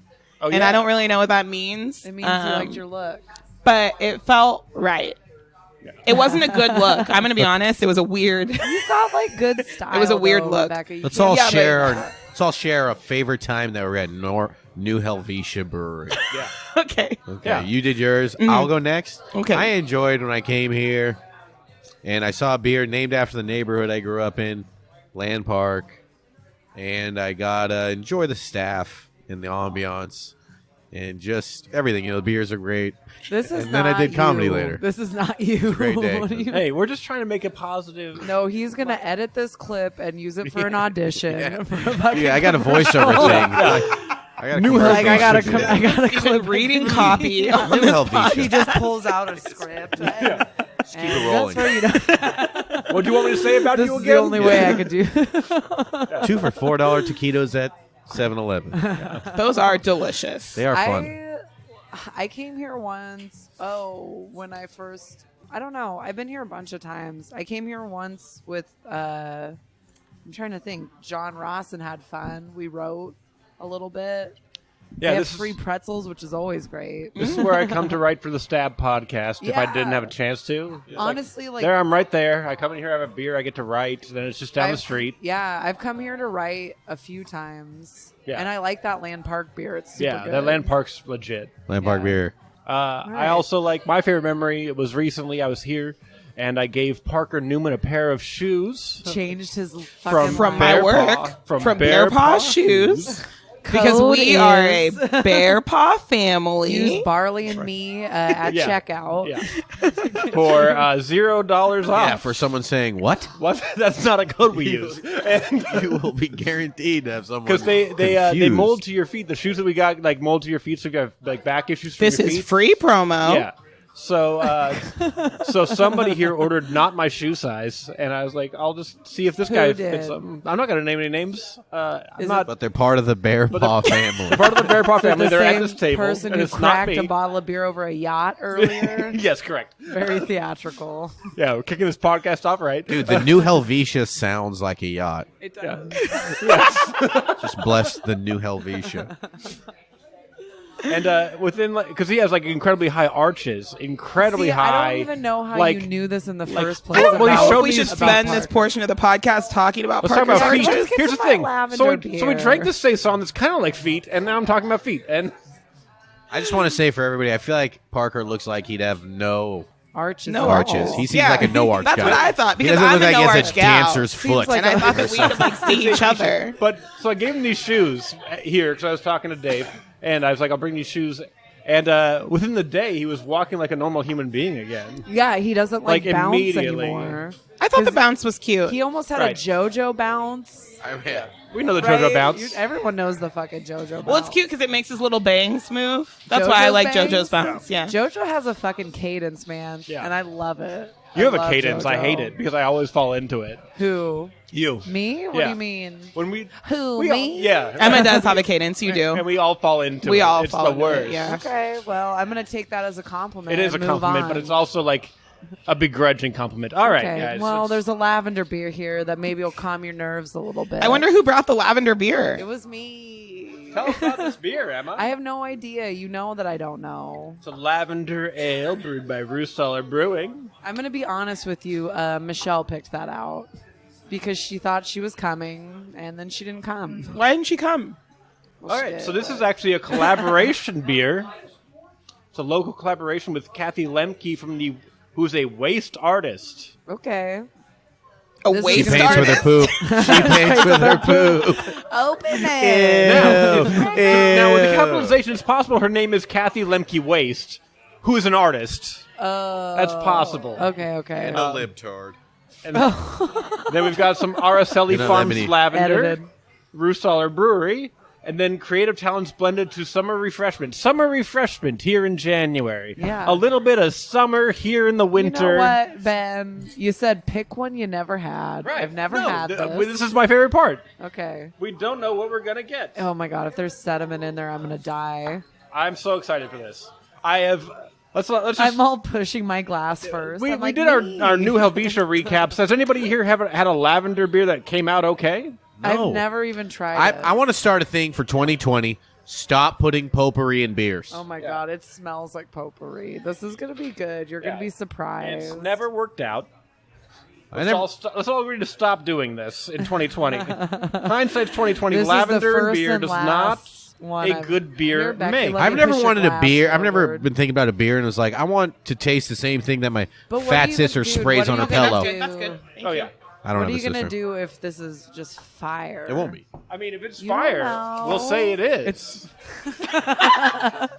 Oh, And I don't really know what that means. It means you liked your look. But it felt right. It wasn't a good look. I'm going to be honest. It was a weird. You got like good style. It was a weird though, look. Rebecca. You Let's can't- all Yeah, but- share. Let's all share a favorite time that we're at New Helvetia Brewery. Yeah. Okay. Okay, Yeah. you did yours. I'll go next. Okay. I enjoyed when I came here, and I saw a beer named after the neighborhood I grew up in, Land Park, and I got to enjoy the staff and the ambiance and just everything. You know, the beers are great. This is And then I not did comedy you. later. This is not you. a great day. What do you- Hey, we're just trying to make a positive. No, he's gonna edit this clip and use it for an audition. Yeah. For a fucking Yeah, I got a voiceover thing. I got New like I got a Helvetia. I got a He's clip been reading copy. on New this Helvetia. He just pulls out a script. Keep it rolling. That's where you know. What do you want me to say about This you is again? the only way I could do. 2 for $4 taquitos at 7-Eleven. Those are delicious. They are fun. I came here once. Oh, when I first. I don't know. I've been here a bunch of times. I came here once with. I'm trying to think. John Ross and had fun. We wrote a little bit. Yeah, they have this free is, pretzels, which is always great. this is where I come to write for the Stab podcast if I didn't Yeah. have a chance to. It's Honestly, like there, I'm right there. I come in here, I have a beer, I get to write. Then it's just down the I've- street. Yeah, I've come here to write a few times. Yeah. And I like that Land Park beer. It's super Yeah, good. that Land Park's legit. Land Park Yeah. beer. I right. also like my favorite memory. It was recently I was here, and I gave Parker Newman a pair of shoes Changed his fucking From life. my Bear work, Paw- from Bear Paw Shoes. Because Code we are a is- Bear Paw family. Use Barley and Me at Yeah. checkout. Yeah, for $0 off. Yeah, for someone saying what? What? That's not a code we use. You will be guaranteed to have someone Because they confused. mold to your feet. The shoes that we got like mold to your feet, so you have like back issues. For This your is feet. free promo. Yeah. So, so somebody here ordered not my shoe size, and I was like, I'll just see if this Who guy did? fits something. I'm not going to name any names. I'm Is not But they're part of the Bear Paw family. part of the Bear Paw family. The They're at same this table, person and who it's not cracked me. a bottle of beer over a yacht earlier. Yes, correct. Very theatrical. Yeah, we're kicking this podcast off right. Dude, the New Helvetia sounds like a yacht. It Yeah. does. Just bless the New Helvetia. And within, because he has like incredibly high arches, incredibly See, high. I don't even know how like, you knew this in the like- first place. Well, he about- showed we me should about spend this Parker. portion of the podcast talking about Let's talk Parker's about feet. arches. Let's get Here's the some thing. lavender So we beer. drank this saison that's kind of like feet, and now I'm talking about feet. And I just want to say for everybody, I feel like Parker looks like he'd have no Arches. No at arches. all. He seems like a no arch That's guy. what I thought. He Because doesn't I'm look a like he has no-arch a gal. dancer's Seems foot. like And I thought that we could like see each other. But so I gave him these shoes here because I was talking to Dave, and I was like, "I'll bring these shoes." And within the day, he was walking like a normal human being again. Yeah, he doesn't like, Like, bounce immediately. anymore. I thought the bounce was cute. He almost had Right. a JoJo bounce. We know the Right? JoJo bounce. Everyone knows the fucking JoJo bounce. Well, it's cute because it makes his little bangs move. That's why I JoJo's like bangs? JoJo's bounce. Yeah. JoJo has a fucking cadence, man. Yeah. And I love it. You have I a love cadence. I JoJo. hate it because I always fall into it. Who? You. Me? What Yeah. do you mean? When we Who? we all- Me? yeah. Emma does have a cadence. You do. And we all fall into it. We all it's fall the into it, worst. yeah. Okay, well, I'm going to take that as a compliment. It is a and move compliment, on. but it's also like a begrudging compliment. All right, Okay, guys. well, it's- there's a lavender beer here that maybe will calm your nerves a little bit. I wonder who brought the lavender beer. It was me. Tell us about this beer, Emma. I have no idea. You know that I don't know. It's a lavender ale brewed by Ruhstaller Brewing. I'm going to be honest with you. Michelle picked that out because she thought she was coming, and then she didn't come. Why didn't she come? All right, so this is actually a collaboration beer. It's a local collaboration with Kathy Lemke who's a waste artist. Okay. A This is waste She paints with her artist? poop. She paints with her poop. Open it. Now, with the capitalization, it's possible her name is Kathy Lemke Waste, who is an artist. That's possible. Okay. A libtard. And then we've got some Araceli don't Farms have any- Lavender, Edited. Ruhstaller Brewery, and then Creative Talents blended to Summer Refreshment. Summer Refreshment here in January. Yeah. A little bit of summer here in the winter. You know what, Ben? You said pick one you never had. Right. I've never No, had This is my favorite part. Okay. We don't know what we're going to get. Oh my god, if there's sediment in there, I'm gonna die. I'm so excited for this. I have... Let's just... I'm all pushing my glass first. We I'm like, did our new Helvetia recaps. Has anybody here had a lavender beer that came out okay? No. I've never even tried it. I want to start a thing for 2020. Stop putting potpourri in beers. Oh my god, it smells like potpourri. This is gonna be good. You're gonna be surprised. It's never worked out. I Let's all agree to stop doing this in 2020. Hindsight's 2020. This is the Lavender first beer and does last not one a I've- good beer Here, Becky, make. let me I've never push your wanted a glass beer. I've never forward. been thinking about a beer and was like, I want to taste the same thing that my But what fat do you- sister dude, sprays what on do her you pillow. do? That's good. Thank Oh you. yeah. I don't What are have you a gonna sister. do if this is just fire? It won't be. I mean, if it's You don't fire, know. we'll say it is. Have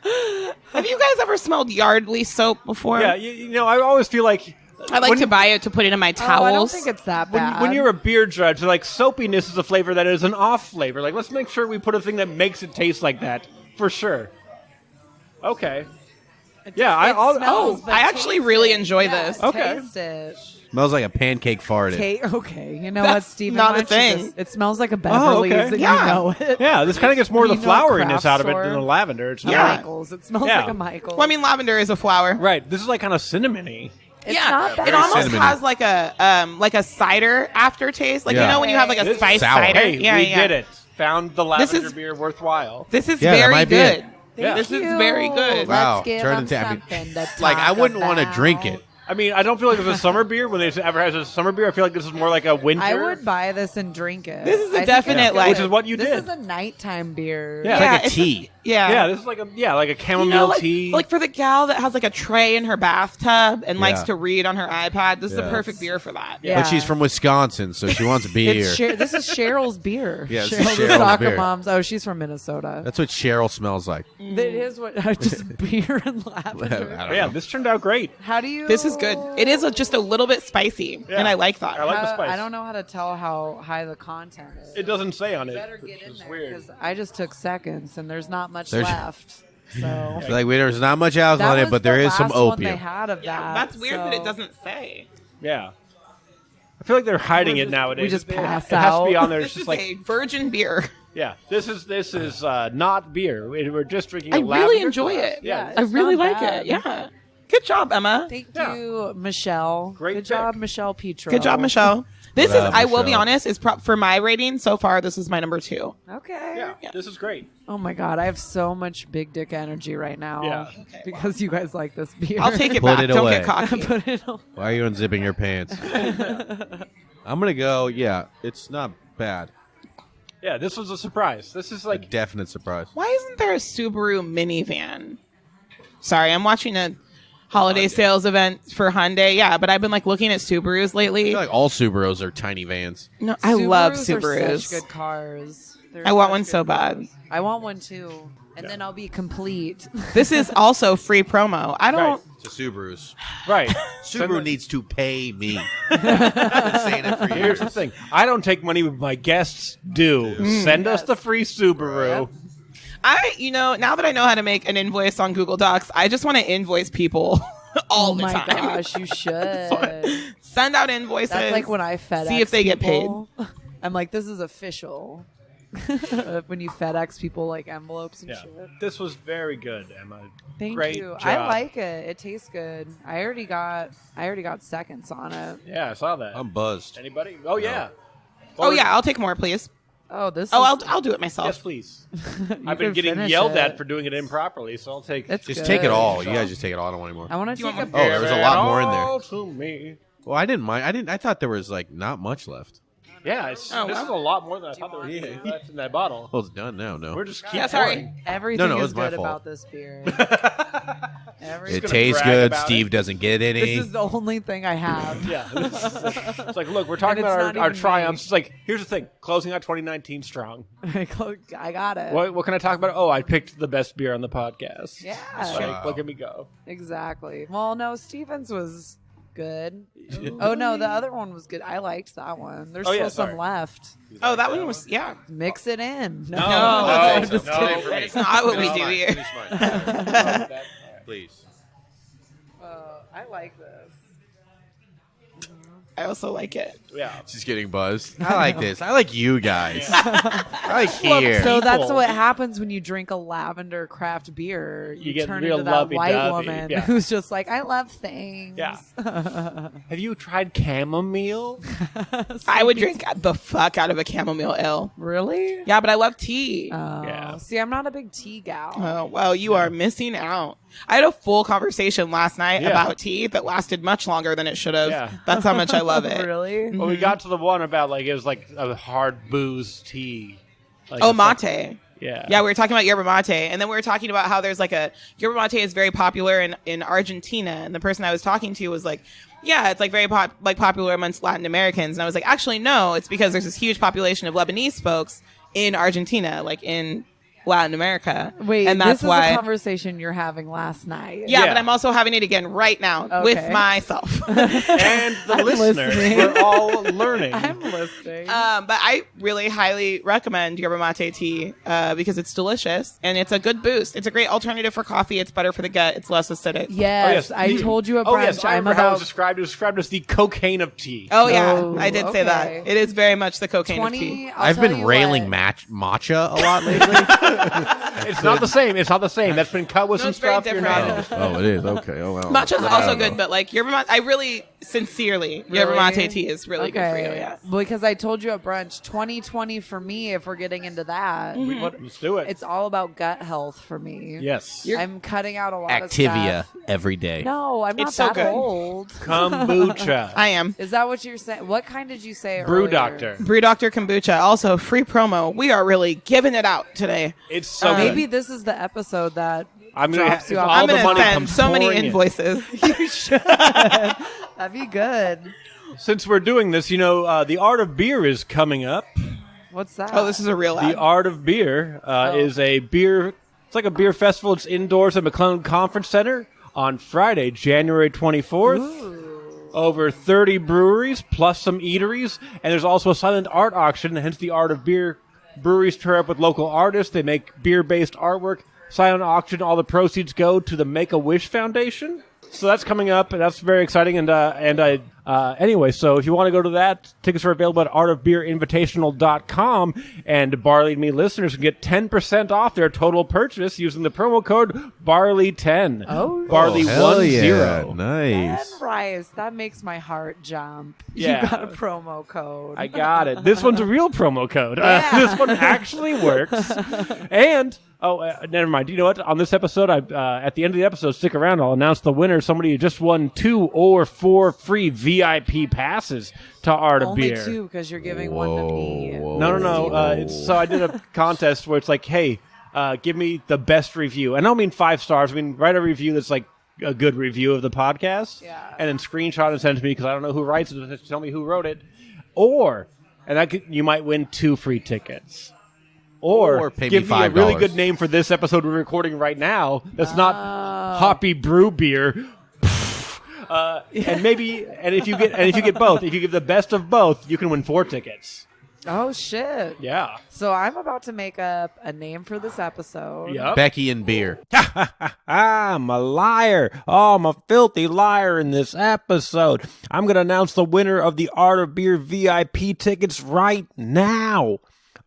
you guys ever smelled Yardley soap before? Yeah, you know, I always feel like I like to buy it to put it in my towels. Oh, I don't think it's that bad. when you're a beer judge, like soapiness is a flavor that is an off flavor. Like, let's make sure we put a thing that makes it taste like that for sure. Okay. Yeah, Smells, but I actually taste really it. enjoy Yeah, this. Okay. Taste it. Smells like a pancake farted. Okay, you know That's what, Stephen? not a Why don't you thing. just- It smells like a Beverly's, okay. and Yeah. you know it. Yeah, this kind of gets more of the You know a floweriness craft out of it store. than the lavender. It's A Yeah. Michael's. It smells Yeah. like a Michael's. Well, I mean, lavender is a flower. right. This is like kind of cinnamony. it's Yeah, not bad. it almost cinnamony. has like a cider aftertaste. Like Yeah. you know when you have like a It's spiced sour. cider. Hey, yeah, we yeah. did it. Found the lavender is- beer worthwhile. This is Yeah, that very might be it. good. Yeah. This is very good. Wow. Let's give Turn them into- I mean, something to Like, I talk wouldn't want to about. drink it. I mean, I don't feel like it's a summer beer when they ever has a summer beer. I feel like this is more like a winter. I would buy this and drink it. This is a I think definite, it's like- Which is what you this did. is a nighttime beer. Yeah. It's like a it's tea. Yeah, this is like a chamomile You know, like, tea. like for the gal that has like a tray in her bathtub and likes Yeah. to read on her iPad, this is the Yeah. perfect beer for that. Yeah. But she's from Wisconsin, so she wants beer. This is Cheryl's beer. Yeah, this is Cheryl, the Cheryl's soccer beer. mom's. Oh, she's from Minnesota. That's what Cheryl smells like. It is what just beer and lavender. I don't yeah, know. this turned out great. How do you? This is good. It is just a little bit spicy, Yeah. and I like that. I like the spice. I don't know how to tell how high the content is. It doesn't say on it. Better which get in is there weird. because I just took seconds and there's not much There's- left. So It's like there's not much alcohol that in was it, but there the is some last one opium. they had of that. That's weird that it so- doesn't say. Yeah. I feel like they're hiding it nowadays. we just It- pass it has to be out. on there. It's This just is like, a virgin beer. yeah, this is not beer. We're just drinking. I a really lavender enjoy glass. it. Yeah, it's I really not like bad. it. Yeah. Good job, Emma. Thank Yeah. you, Michelle. Great Good job, pick. Michelle Petro. Good job, Michelle. This What is, up, I will be Michelle? honest, is for my rating so far, this is my number 2. Okay. yeah, this is great. Oh my god, I have so much big dick energy right now. Yeah. Because you guys like this beer. I'll take it Put back. it Don't away. get cocky. Put it on. Why are you unzipping your pants? I'm gonna go. Yeah, it's not bad. Yeah, this was a surprise. This is A like definite surprise. Why isn't there a Subaru minivan? Sorry, I'm watching a holiday sales event for Hyundai. Yeah, but I've been like looking at Subarus I lately. feel like all Subarus are tiny vans. No, I love Are Subarus. such good cars. They're I want such one good so bad. cars. I want one too. And then I'll be complete. This is also free promo. I don't. right, It's a Subarus. right. Subaru needs to pay me. I've been saying it for Here's years. the thing. I don't take money, but my guests do. Send us the free Subaru. Now that I know how to make an invoice on Google Docs, I just want to invoice people all Oh the my time. gosh, you should. Send out invoices. That's like when I FedEx. See if they get people. I'm like, this is official. When you FedEx people like envelopes and Yeah, shit. this was very good, Emma. Thank Great you. job. I like it. It tastes good. I already got seconds on it. Yeah, I saw that. I'm buzzed. Anybody? Oh yeah. Oh yeah, I'll take more, please. Oh, this. I'll do it myself. Yes, please. I've been getting yelled at for doing it improperly, so I'll take. Just take it all. You guys just take it all. I don't want any more. I want to take a. Oh, there was a lot more in there. To me. Well, I didn't mind. I thought there was like not much left. Yeah, this is a lot more than I thought there was left in that bottle. Well, it's done now. No, We're just keep Yeah, sorry. pouring. Everything No, is it's my good fault. about this beer. It tastes brag good. about Steve it. doesn't get any. This is the only thing I have. Yeah, it's like, look, we're talking And it's about not our even triumphs. It's like, here's the thing: closing out 2019 strong. I got it. What can I talk about? Oh, I picked the best beer on the podcast. Yeah. Like, look at me go. Exactly. Well, no, Stevens was good. Oh no, the other one was good. I liked that one. There's still some left. Oh, that one was Mix it in. No, I'm just no, kidding. for me. It's not what we do here. Finish mine. Please. I like this. I also like it. Yeah. She's getting buzzed. I like this. I like you guys. I like here. So that's what happens when you drink a lavender craft beer. You get turn real into that white lovey-dovey. woman Yeah. who's just like, I love things. Yeah. Have you tried chamomile? I would drink the fuck out of a chamomile ale. Really? Yeah, but I love tea. Yeah. See, I'm not a big tea gal. Oh, well, you are missing out. I had a full conversation last night about tea that lasted much longer than it should have. Yeah. That's how much I love it. Really? Well, we got to the one about like it was like a hard booze tea. Like, Oh, it's like- mate. yeah. Yeah, we were talking about yerba mate, and then we were talking about how there's like a yerba mate is very popular in Argentina, and the person I was talking to was like, yeah, it's like very popular amongst Latin Americans, and I was like, actually no, it's because there's this huge population of Lebanese folks in Argentina, like in Latin America. Wait, and that's this is why a conversation you're having last night. Yeah, Yeah. but I'm also having it again right now with myself. And the listeners, listening. we're all learning. I'm listening. But I really highly recommend yerba mate tea because it's delicious and it's a good boost. It's a great alternative for coffee. It's better for the gut. It's less acidic. yes, I told you at brunch. Oh yes, I I'm remember how it was about described. It was described as the cocaine of tea. Oh yeah, Oh, I did say okay. that. It is very much the cocaine of tea. 20. I've been railing matcha a lot lately. It's not the same. It's not the same. That's been cut with No, some it's very stuff. You're not. different. Oh, it is. Okay. Oh, well. Matcha's I also don't good, know. but like yerba mate, I really sincerely yerba mate tea is really good for you. Yeah. Because I told you at brunch, 2020 for me, if we're getting into that, Let's do it. it's all about gut health for me. Yes. I'm cutting out a lot Activia of stuff. every day. No, I'm not It's so that good. old. Kombucha. I am. Is that what you're saying? What kind did you say Brew earlier? Doctor. Brew Doctor Kombucha. Also, free promo. We are really giving it out today. It's so good. Maybe this is the episode that I'm gonna drops you if off. all I'm the going to money send comes so many pouring in. invoices. you should. That'd be good. Since we're doing this, the Art of Beer is coming up. What's that? Oh, this is a real ad. The Art of Beer is a beer. It's like a beer festival. It's indoors at McClellan Conference Center on Friday, January 24th. Over 30 breweries plus some eateries, and there's also a silent art auction. Hence, the Art of Beer. Breweries pair up with local artists. They make beer-based artwork. Silent auction. All the proceeds go to the Make-A-Wish Foundation. So that's coming up, and that's very exciting. Anyway, so if you want to go to that, tickets are available at artofbeerinvitational.com, and Barley and Me listeners can get 10% off their total purchase using the promo code Barley10. Oh, Barley hell 10. yeah. Ben Nice. Rice, that makes my heart jump. Yeah. You got a promo code. I got it. This one's a real promo code. Yeah. This one actually works. And never mind. You know what? On this episode, at the end of the episode, stick around. I'll announce the winner. Somebody who just won 2 or 4 free VIP passes to Art of Only Beer. 2 because you're giving one to me. No. So I did a contest where it's like, hey, give me the best review. And I don't mean 5 stars. I mean, write a review that's like a good review of the podcast. Yeah. And then screenshot and send it to me because I don't know who writes it. Just tell me who wrote it. You might win 2 free tickets. Or pay me give me a really $5. good name for this episode we're recording right now. That's not Hoppy Brew Beer. And if you get both, if you give the best of both, you can win 4 tickets. Oh, shit. Yeah. So I'm about to make up a name for this episode. Yep. Becky and beer. I'm a liar. Oh, I'm a filthy liar in this episode. I'm going to announce the winner of the Art of Beer VIP tickets right now.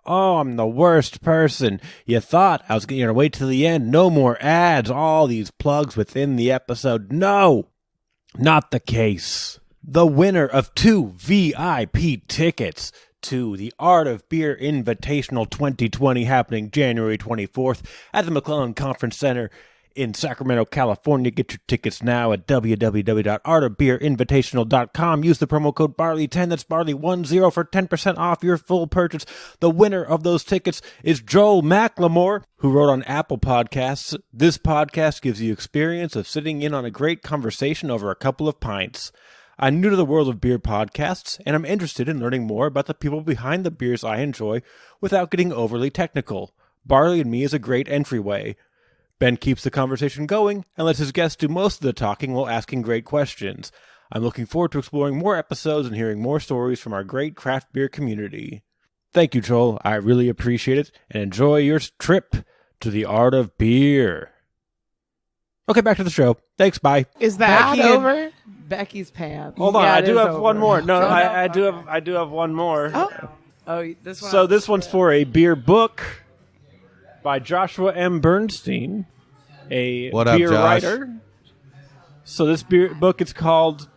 Oh, I'm the worst person. You thought I was going to wait till the end. No more ads. All these plugs within the episode. No, not the case. The winner of 2 VIP tickets to the Art of Beer Invitational 2020 happening January 24th at the McClellan Conference Center in Sacramento, California. Get your tickets now at www.artofbeerinvitational.com. Use the promo code BARLEY10, that's BARLEY10 for 10% off your full purchase. The winner of those tickets is Joel McLemore, who wrote on Apple Podcasts. This podcast gives you experience of sitting in on a great conversation over a couple of pints. I'm new to the world of beer podcasts, and I'm interested in learning more about the people behind the beers I enjoy without getting overly technical. Barley and Me is a great entryway. Ben keeps the conversation going and lets his guests do most of the talking while asking great questions. I'm looking forward to exploring more episodes and hearing more stories from our great craft beer community. Thank you, Joel. I really appreciate it, and enjoy your trip to the Art of Beer. Okay, back to the show. Thanks, bye. Is that Becky over? Becky's pants. Hold on, Yeah, I it do is have over. one more. No, Oh, I do okay. have one more. Oh, this one. So this one's for a beer book by Joshua M. Bernstein, a What up, beer Josh? writer. So this beer book, it's called,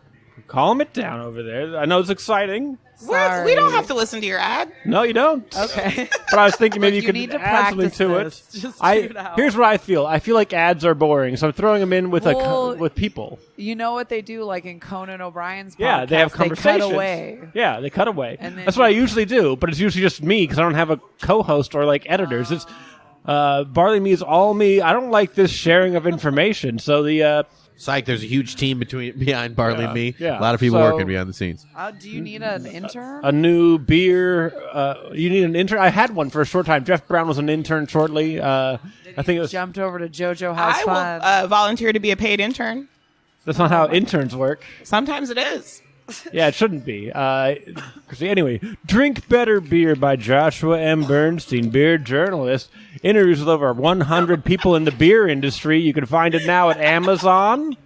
calm it down over there. I know it's exciting. We don't have to listen to your ad. No, you don't. Okay. But I was thinking maybe Look, you you could need to add something practice to this. it. Just shoot out. Here's what I feel. I feel like ads are boring, so I'm throwing them in with Well, with people. You know what they do, like in Conan O'Brien's podcast? Yeah, they have conversations. They cut away. Yeah, they cut away. And then That's what I usually do, but it's usually just me because I don't have a co-host or like editors. It's Barley Me is all me. I don't like this sharing of information. So the Psych, there's a huge team behind Barley and Me. yeah. A lot of people So- working behind the scenes. Do you need an intern? a new beer. You need an intern. I had one for a short time. Jeff Brown was an intern shortly. I think it was. Jumped over to JoJo House I Fun. will volunteer to be a paid intern. That's not how interns work. Sometimes it is. Yeah, it shouldn't be. Anyway, Drink Better Beer by Joshua M. Bernstein, beer journalist. Interviews with over 100 people in the beer industry. You can find it now at Amazon,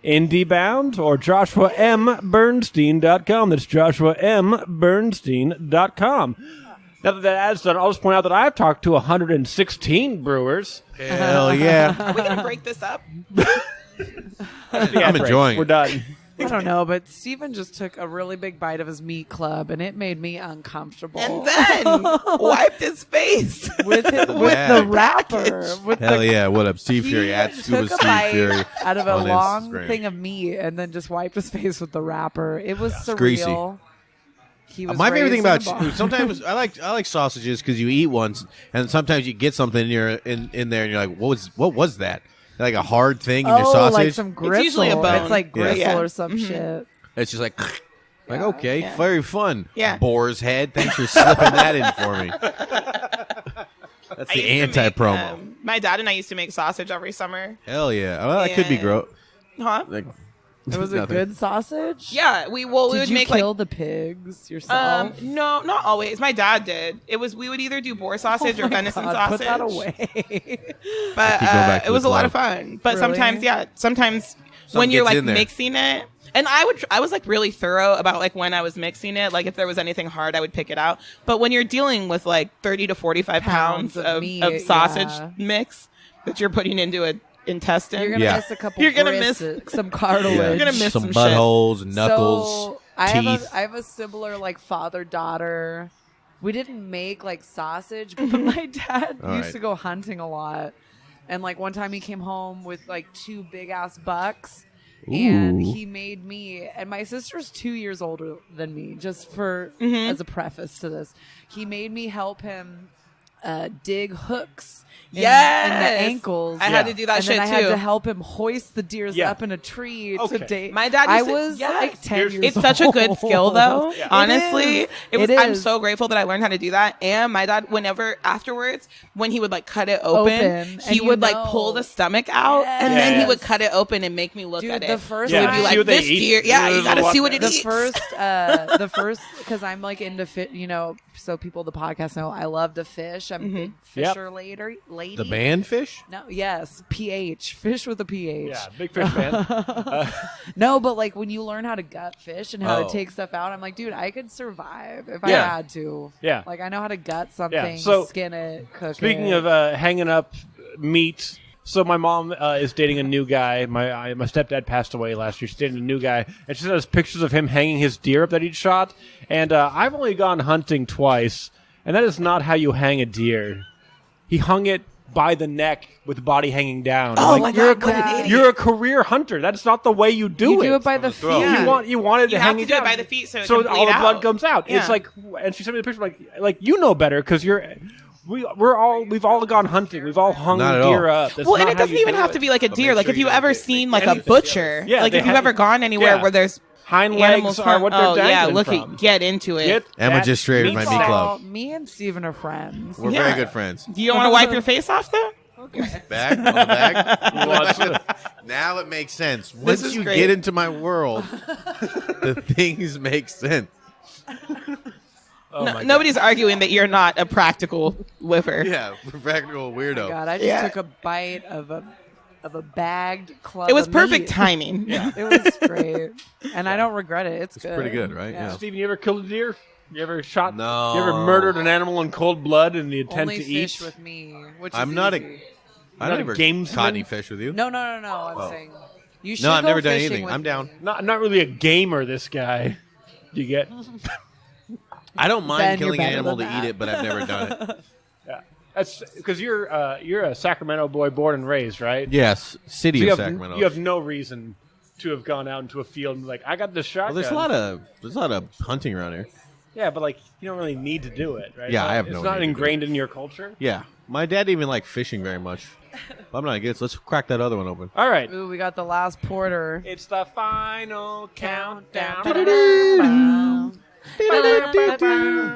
IndieBound, or JoshuaMBernstein.com. That's JoshuaMBernstein.com. Now that ad's done, I'll just point out that I've talked to 116 brewers. Hell yeah. Are we going to break this up? I'm enjoying We're it. done. I don't know, but Stephen just took a really big bite of his meat club, and it made me uncomfortable. And then wiped his face. with Yeah. the wrapper, with Hell the yeah. What up, Steve he Fury? At Scuba took a Steve bite Fury. out of a on long Instagram. thing of meat, and then just wiped his face with the wrapper. It was surreal. greasy. He was My favorite thing raised about in a barn. sometimes I like sausages because you eat once and sometimes you get something in there and you're like, what was that? Like a hard thing in your sausage. like some gristle. usually a bone. It's like Yeah. gristle Yeah. or some shit. It's just like okay, Yeah. very fun. Yeah. Boar's head. Thanks for slipping that in for me. That's I the used to anti-promo. make, my dad and I used to make sausage every summer. Hell yeah. Well, that could be And- gross. Huh? Like, It was a nothing. good sausage. Yeah, we Did would you make kill like the pigs yourself? no, not always. My dad did. We would either do boar sausage or Oh my venison God, sausage. Put that away. But keep going back to it was the a lot of club. fun. But Really? sometimes Something when you're gets like in there. mixing it, and I was like really thorough about like when I was mixing it. Like if there was anything hard, I would pick it out. But when you're dealing with like 30 to 45 pounds of of meat, sausage yeah. mix that you're putting into an intestine, You're gonna Yeah. miss a couple. You're gonna grits, miss- some cartilage. You're gonna miss some some buttholes, knuckles, So I teeth. have a similar like father-daughter. We didn't make like sausage, but my dad All used right. to go hunting a lot. And like one time he came home with like 2 big ass bucks. And Ooh. he made me, and my sister's 2 years older than me, just for Mm-hmm. as a preface to this. He made me help him dig hooks in Yes! the ankles. I had to do that and shit then I had too. to help him hoist the deers Yeah. up in a tree Okay. to date. My dad I used to- was yes. like 10 years It's such a good old. skill, though. It Honestly, is. it was. It I'm is. so grateful that I learned how to do that. And my dad, whenever afterwards, when he would like cut it open, And he you would like know. pull the stomach out, and then he Yes. would cut it open and make me look Dude, at it. the first Yeah, He time, would be see like, what they "This eat? deer, yeah, There's you a got to lot see what there. it eats." the first, because I'm like into fit, so people the podcast know I love to fish. I'm a big Yep. fisher lady. The band fish? No, yes, PH, fish with a PH. Yeah, big fish fan. No, but like when you learn how to gut fish and how Oh. to take stuff out, I'm like, dude, I could survive if Yeah. I had to. Yeah. Like I know how to gut something, So, skin it, cook Speaking it. of hanging up meat, So my mom is dating a new guy. My stepdad passed away last year. She's dating a new guy, and she sent us pictures of him hanging his deer up that he'd shot. And I've only gone hunting twice, and that is not how you hang a deer. He hung it by the neck with the body hanging down. Oh my God, you're a career hunter. That's not the way you do it. You do it by the feet. You wanted to hang have it to do down. it by the feet so all the blood comes out. Yeah. It's like, and she sent me the picture like you know better because we've all gone hunting. We've all hung Not at deer all. up. That's Well, not and it how doesn't you even do have it. to be like a deer. make Like sure if you you don't ever get seen bit. like a butcher. Yeah, like they if you've have- ever gone anywhere yeah. where there's Hind animals legs are what they're dangling look from. get into it. Emma just traded my meat club. Me and Steven are friends. We're Yeah. very good friends. Do you don't want to wipe your face off though? Bag on the bag. Well, Now it makes sense. Once is you great. get into my world, the things make sense. oh my God. Nobody's arguing that you're not a practical liver. Yeah, practical weirdo. God, I just Yeah. took a bite of a bagged club. It was of perfect meat. timing. It was great, and I don't regret it. It's good. pretty good, right? Yeah. Steven, you ever killed a deer? You ever shot? No. You ever murdered an animal in cold blood in the intent Only to fish eat? with me, which I'm is not easy. I Not don't a ever gamesman? caught any fish with you. No. I'm saying you should. No, I've go never done fishing anything. with I'm down. me. Not really a gamer. This guy. You get? I don't mind Ben, you're killing an better animal to than eat that. it, but I've never done it. Yeah. That's because you're a Sacramento boy, born and raised, right? Yes, city So of Sacramento. you have no reason to have gone out into a field and be like, I got this shotgun. Well, there's a lot of hunting around here. Yeah, but like you don't really need to do it, right? Yeah, It's I have It's no not need to do ingrained in your culture. Yeah, my dad didn't even like fishing very much. But I'm not against. Let's crack that other one open. All right. Ooh, we got the last porter. It's the final countdown.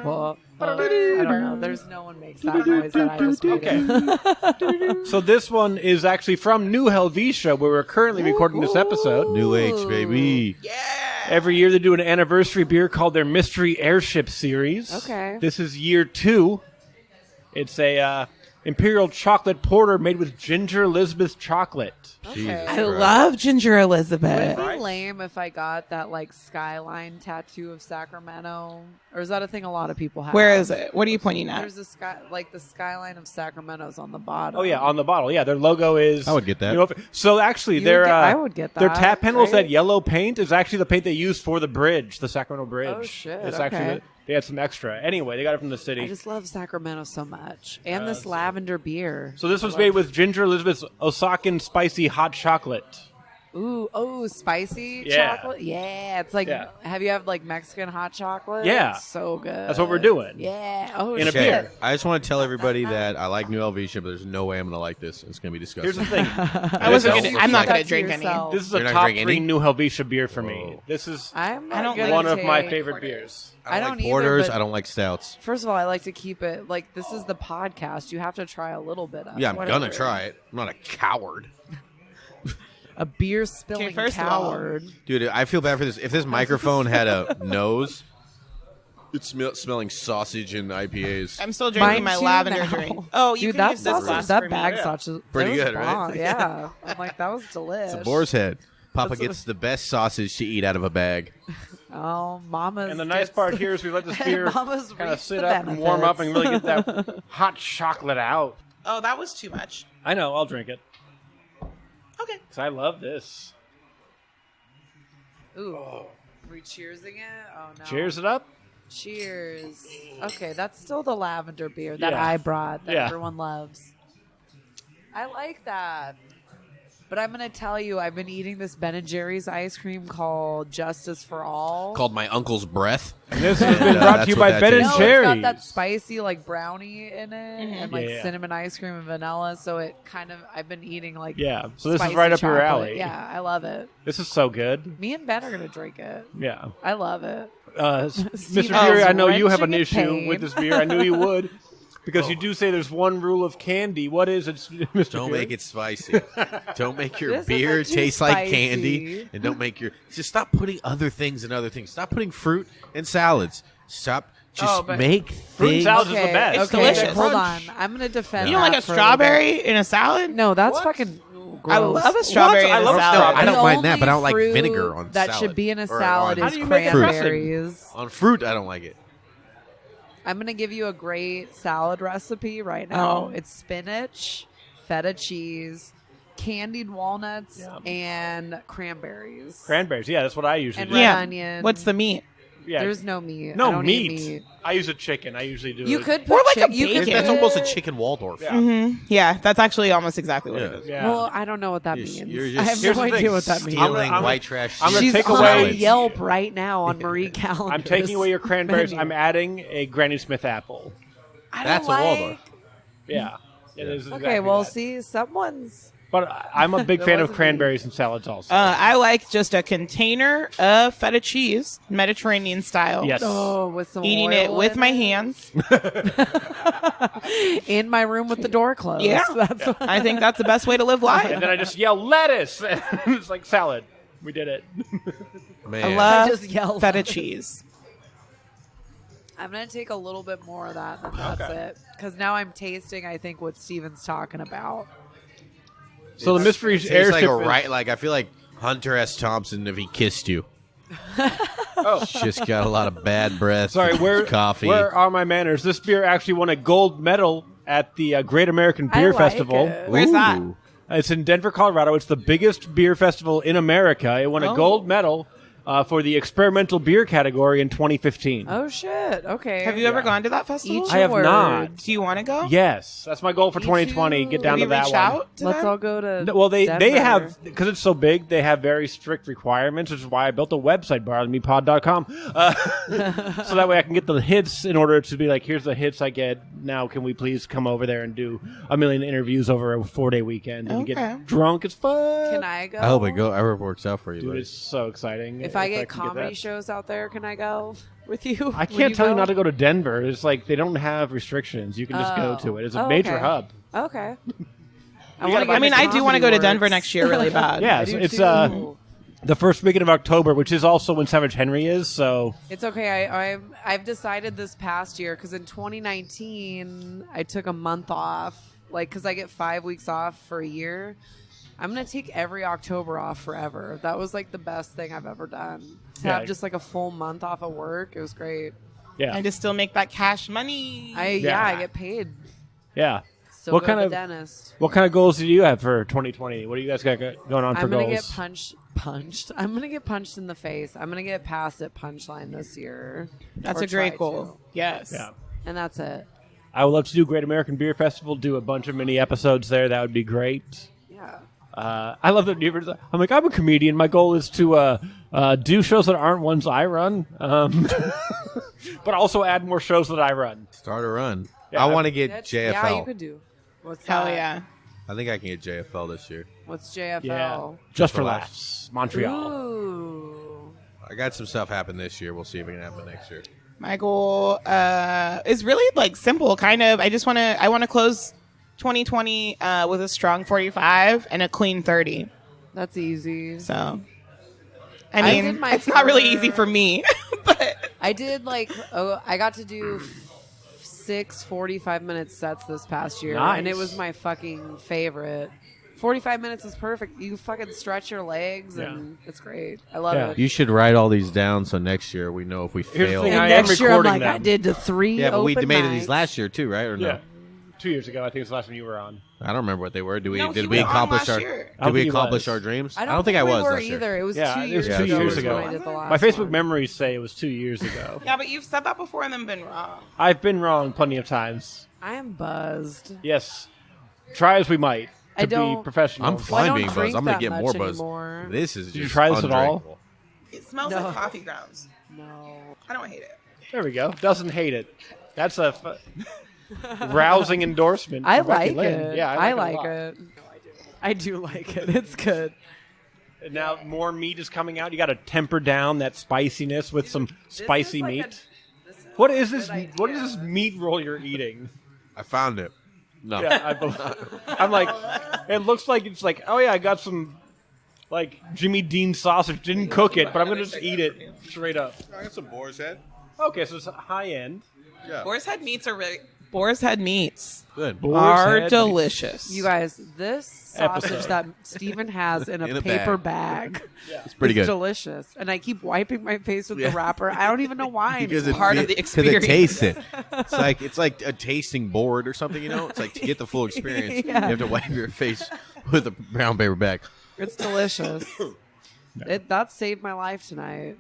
Well, I don't know. There's no one makes that noise that I just made. So this one is actually from New Helvetia, where we're currently recording this episode. New H, baby. Every year they do an anniversary beer called their Mystery Airship Series. Okay. This is year 2. It's a Imperial Chocolate Porter made with Ginger Elizabeth chocolate. Okay. I love Ginger Elizabeth. Would it be lame if I got that like skyline tattoo of Sacramento, or is that a thing a lot of people have? Where is it? What are you pointing at? There's a sky, like the skyline of Sacramento's on the bottom. Oh yeah, on the bottle. Yeah, their logo is. I would get that. You know, so actually, You their would get- I would get Their that, tap handles, right? that yellow paint, is actually the paint they used for the bridge, the Sacramento Bridge. Oh, shit, It's okay. actually they had some extra. Anyway, they got it from the city. I just love Sacramento so much, and this lavender beer. So this was made with Ginger Elizabeth's Osakan spicy hot chocolate. Ooh, spicy Yeah. chocolate. Yeah, it's like. Yeah. Have you had like Mexican hot chocolate? Yeah. It's so good. That's what we're doing. Yeah. Oh In a shit. beer. I just want to tell everybody that I like New Helvetia, but there's no way I'm going to like this. It's going to be Here's disgusting. the thing. I'm not That going to to drink any. yourself. This is a You're not top drinking 3 any? New Helvetia beer for me. This is I'm not I don't gonna one of my take- favorite beers. I don't don't like either, porters. but- I don't like stouts. First of all, I like to keep it like this is the podcast. You have to try a little bit of. Yeah, I'm whatever. going to try it. I'm not a coward. A beer spilling Okay, first of all- coward. Dude, I feel bad for this. If this microphone had a nose, it's smelling sausage and IPAs. I'm still drinking Mine my too lavender now. drink. Oh, you Dude, can that use this sausage, glass that for bag me. sausage, Pretty it was good, right? bomb. Yeah, I'm like that was delicious. It's a boar's head. Papa That's gets the best sausage to eat out of a bag. Oh, Mama's. And the nice gets- part here is we let this beer Mama's kind of reaped sit the up and warm up and benefits. really get that hot chocolate out. Oh, that was too much. I know, I'll drink it. Okay. Because I love this. Ooh, are we cheersing it? Oh no. Cheers it up. Cheers. Okay, that's still the lavender beer that Yeah. I brought that Yeah. everyone loves. I like that. But I'm going to tell you, I've been eating this Ben & Jerry's ice cream called Justice for All. Called my uncle's breath. And this has been brought to you that's by what Ben that and is. No, Jerry's. it's got that spicy like brownie in it and like Yeah. cinnamon ice cream and vanilla. So it kind of, I've been eating like Yeah, so this is spicy right up your chocolate. alley. Yeah, I love it. This is so good. Me and Ben are going to drink it. Yeah. I love it. Mr. Steve Fury, is I know you have an wrenching in issue pain. with this beer. I knew you would. Because you do say there's one rule of candy. What is it, Mr. Don't Fury? make it spicy. Don't make your This beer isn't too taste like spicy. candy. And don't make your... Just stop putting other things in other things. Stop putting fruit in salads. Stop. Just but make fruit and things... salads is the best. It's okay, delicious. hold Crunch. on. I'm going to defend You don't like that a for little bit. strawberry in a salad? No, that's What? fucking I gross. love a strawberry What? I in love a No, salad. I don't The mind that, but I don't only like fruit vinegar on that salad. should be in a Or salad on- How is do you make a dressing? cranberries. On fruit, I don't like it. I'm going to give you a great salad recipe right now. Oh. It's spinach, feta cheese, candied walnuts and cranberries. Cranberries, yeah, that's what I usually And do. red onion. What's the meat? Yeah. There's no meat. I No don't meat. eat meat. I use a chicken. I usually do You it. could Or put like a you could bacon. That's put- almost a chicken Waldorf. Yeah. Yeah, that's actually almost exactly what it is. Yeah. Well, I don't know what that You're- means. you're I just- have Here's no the idea thing. what that means. Stealing I'm- white trash. I'm gonna She's take on away- Yelp right now on Marie Callender's. I'm taking away your cranberries. menu. I'm adding a Granny Smith apple. I don't That's a like... Waldorf. Yeah. It is Okay, exactly well, that. see, someone's... But I'm a big There fan of wasn't cranberries and salads also. I like just a container of feta cheese, Mediterranean style. Yes. Oh, with some Eating oil it with in my it. hands. In my room with the door closed. Yeah. That's what... I think that's the best way to live life. And then I just yell lettuce. It's like salad. We did it. Man. I love just yelled. feta cheese. I'm going to take a little bit more of that, and that's it. Because now I'm tasting, I think, what Steven's talking about. So the mystery Tastes airship like a is- right. Like I feel like Hunter S. Thompson if he kissed you. Oh. Just got a lot of bad breath. Sorry, where coffee. Where are my manners? This beer actually won a gold medal at the Great American Beer I like Festival. it. Where's that? Ooh. It's in Denver, Colorado. It's the biggest beer festival in America. It won a gold medal for the experimental beer category in 2015. Oh, shit. Okay. Have you ever gone to that festival? Each I have word. not. Do you want to go? Yes, that's my goal for Me 2020. too. Get down Have to you that reached one. out to Let's them? all go to No, well, they Denver. have, because it's so big, they have very strict requirements, which is why I built a website, borrowmepod.com, so that way I can get the hits in order to be like, here's the hits I get. Now, can we please come over there and do a million interviews over a 4-day weekend and Okay. get drunk as fuck? Can I go? I hope it works out for you. Dude, buddy. it's so exciting. If I get can comedy that. shows out there, can I go with you? I Will can't tell you go? not to go to Denver. It's like they don't have restrictions. You can just go to it. It's a Oh, major okay. hub. Okay. I mean, I do want to go to Denver next year really bad. Yeah, I it's, do it's too. the first weekend of October, which is also when Savage Henry is. So It's okay. I've decided this past year because in 2019 I took a month off, like because I get 5 weeks off for a year. I'm gonna take every October off forever. That was like the best thing I've ever done. To Yeah. have just like a full month off of work, it was great. yeah, And to still make that cash money. I get paid. yeah. Still What go kind to of- the dentist. What kind of goals do you have for 2020? What do you guys got going on for I'm gonna goals? get punched. I'm gonna get punched in the face. I'm gonna get past at punchline this year. That's Or a great try goal. to. Yes. Yeah. And that's it. I would love to do Great American Beer Festival, do a bunch of mini episodes there. That would be great. Yeah. I love that. I'm like, I'm a comedian. My goal is to do shows that aren't ones I run, but also add more shows that I run. Start a run. Yeah, I want to get That's, JFL. yeah, you could do. What's Hell that? yeah. I think I can get JFL this year. What's JFL? Yeah, just for laughs. laughs, Montreal. Ooh. I got some stuff happen this year. We'll see if it can happen next year. My goal is really like simple, kind of. I want to close 2020 with a strong 45 and a clean 30. That's easy. So, I I mean, did my it's not really first- easy for me, but I did I got to do 6 45-minute sets this past year, and it Nice. was my fucking favorite. 45 minutes is perfect. You fucking stretch your legs, and it's great. I love Yeah. it. You should write all these down so next year we know if we Here's the fail. thing, and I am next year, I'm recording like, I them. did the 3 Yeah, but we open debated nights. these last year too, right? Or no? Yeah, 2 years ago. I think it's the last one you were on. I don't remember what they were. No, he Did we was on accomplish last our? year. I Did we think he accomplish was. our dreams? I don't think I we was were last year. either. It was Yeah, 2 it was years 2 ago. years is ago. when I did the last My Facebook one. memories say it was 2 years ago. yeah, but you've said that before and then been wrong. I've been wrong plenty of times. I am buzzed. Yes, try as we might to I be don't- professional. I'm Well, I fine don't being buzzed. drink I'm gonna that get much more buzzed. anymore. This is just you try this at all? undrinkable. It smells No. like coffee grounds. No. I don't hate it. There we go. Doesn't hate it. That's a rousing endorsement. I for Becky like Lynn. it. Yeah, I a like lot. it. I do like it. It's good. And now more meat is coming out. You got to temper down that spiciness with some spicy meat. What is this? What is this meat roll you're eating? I found it. No. Yeah, I'm like, it looks like it's like, oh yeah, I got some like Jimmy Dean sausage. Didn't cook it, but I'm gonna just eat it straight up. I got some boar's head. Okay, so it's high end. Yeah. Boar's head meats are really. Boar's head meats Good. Boar's are head delicious. You guys, this sausage Episode. that Stephen has in a paper bag. It's pretty is good. delicious. And I keep wiping my face with the wrapper. I don't even know why. Because It's it part of the experience. Because it tastes it. It's like a tasting board or something, you know? It's like to get the full experience, Yeah. you have to wipe your face with a brown paper bag. It's delicious. That saved my life tonight.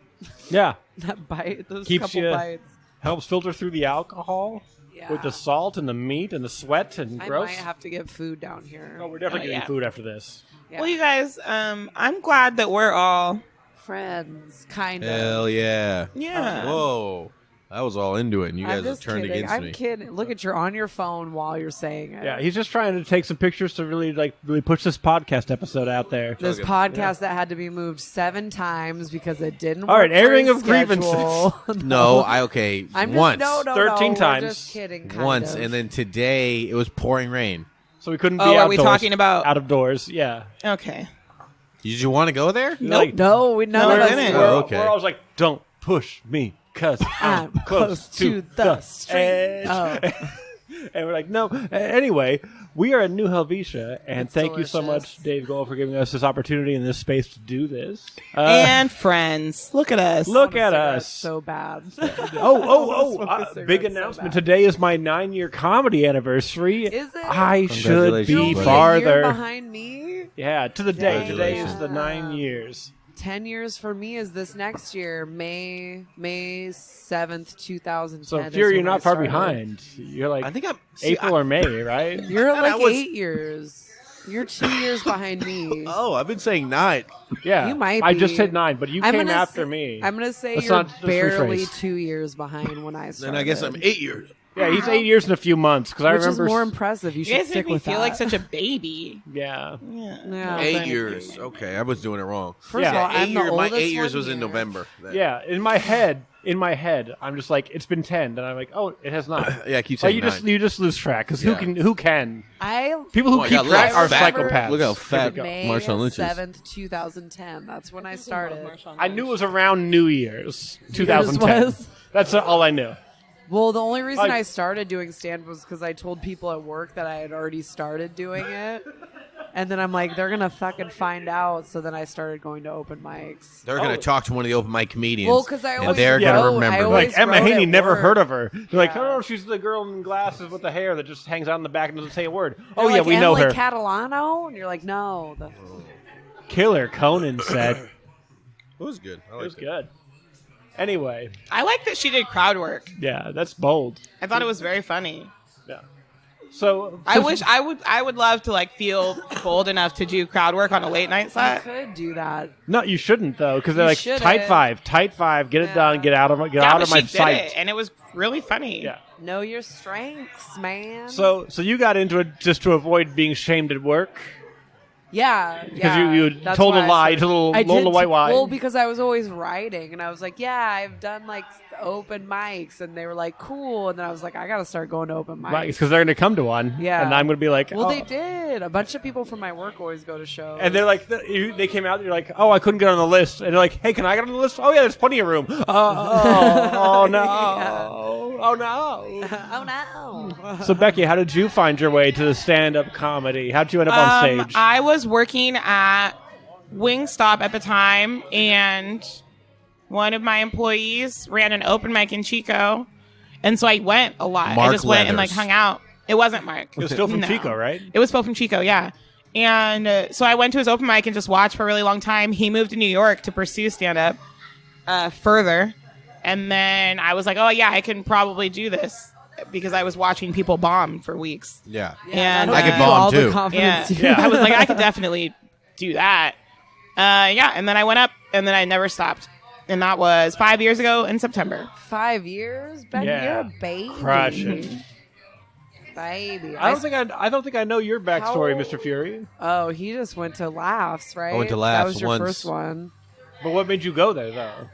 Yeah. That bite, those Keeps couple you- bites. Helps filter through the alcohol Yeah. with the salt and the meat and the sweat and I gross. might have to get food down here. Oh, we're definitely getting yeah. food after this. Yeah. Well, you guys, I'm glad that we're all. Friends, kind of. Hell yeah. Yeah. Whoa. I was all into it, and you I'm guys have just turned kidding. against I'm me. kidding. Look at you're on your phone while you're saying it. Yeah, he's just trying to take some pictures to really push this podcast episode out there. This Okay. podcast that had to be moved 7 times because it didn't All work. right, airing for of his schedule. No, I'm once. Just, no, 13 no, times. We're just kidding. Kind Once, of. and then today it was pouring rain. So we couldn't be Oh, outdoors. are we talking about- out of doors? Yeah. Okay. Did you want to go there? Like, no, we none No, of we us didn't. were. Oh, okay. We're always like, don't push me, cause I'm close to the street. edge. Oh. And we're like, no. Anyway, we are at New Helvetia, and It's thank you so delicious. much, Dave Gold, for giving us this opportunity and this space to do this. And friends. Look at us. Look at Cigarettes us. so bad. Oh, Smoke a cigarette big so announcement. bad. Today is my 9-year comedy anniversary. Is it? I should Congratulations, be You'll buddy. be a year farther. behind me. Yeah, to the day. Today is Congratulations. the 9 years. 10 years for me is this next year, May 7th, 2010. So, is Fury, you're when I not far started. behind. You're like I think I'm April or May, right? You're like I was- 8 years. You're 2 years behind me. Oh, I've been saying 9. Yeah. You might I just be. said 9, but you I'm came gonna after say- me. I'm going to say Let's you're not just barely rephrase. 2 years behind when I started. Then I guess I'm 8 years. Yeah, he's 8 years and a few months. Because I Which remember. is more impressive. You You should guys stick make me with feel that. like such a baby. Yeah. Yeah. 8 years. Okay, I was doing it wrong. First Yeah. of all, I'm the my oldest 8 years one was in here. November. then. Yeah. In my head, I'm just like, it's been 10. Then I'm like, oh, it has not. Yeah, I keep Oh, saying you 9. you just lose track. Because Yeah. who can? I People who Oh my keep God, look track how are fat- psychopaths. look how Here fat- we go. May Marshall Lynch is. 7th, 2010. That's when I started. I knew it was around New Year's 2010. was? That's all I knew. Well, the only reason Like- I started doing stand was because I told people at work that I had already started doing it. And then I'm like, they're going to fucking find out. So then I started going to open mics. They're going to talk to one of the open mic comedians. Well, 'cause I and always they're Yeah. going to wrote- I remember. always Like Emma wrote Haney, at never work. heard of her. They're like, Yeah. oh, she's the girl in glasses with the hair that just hangs out in the back and doesn't say a word. They're Oh yeah, like, we know Emily her. Catalano? And you're like, no. Killer, Conan said. It was good. I It was liked good. Anyway, I like that she did crowd work. yeah, that's bold. I thought it was very funny. Yeah. So I wish I would love to like feel bold enough to do crowd work on a late night You set. could do that. No, you shouldn't though, because they're You like shouldn't. tight five, get it Yeah. done, get out of Yeah, but my she sight. did it, and it was really funny. Yeah. Know your strengths, man. So you got into it just to avoid being shamed at work. Yeah, Because you that's told a why I lie, started- told I a little did white lie. Well, because I was always writing, and I was like, "Yeah, I've done like open mics," and they were like, "Cool," and then I was like, "I gotta start going to open mics." Because they're going to come to one. Yeah. And I'm going to be like, Well, oh. they did. A bunch of people from my work always go to shows, And they're like, they came out. And you're like, oh, I couldn't get on the list. And they're like, hey, can I get on the list? Oh yeah, there's plenty of room. Oh no, Yeah. oh no. "Oh no!" So Becky, how did you find your way to the stand-up comedy? How'd you end up on stage? I was working at Wingstop at the time, and one of my employees ran an open mic in Chico, and so I went a lot. Mark I just went and like Leathers. hung out. It wasn't Mark. It was still from No. Chico, right? It was Phil from Chico, yeah. And so I went to his open mic and just watched for a really long time. He moved to New York to pursue stand-up further. And then I was like, oh, yeah, I can probably do this because I was watching people bomb for weeks. Yeah. And that'll I could give you bomb, all too. the confidence. Yeah. you Yeah. I was like, I could definitely do that. Yeah, and then I went up, and then I never stopped. And that was 5 years ago in September. 5 years, Becky, Yeah. you're a baby. Crushing. Baby. I don't think I know your backstory, How- Mr. Fury. Oh, he just went to Laughs, right? I went to That Laughs was your once. first one. But what made you go there, though?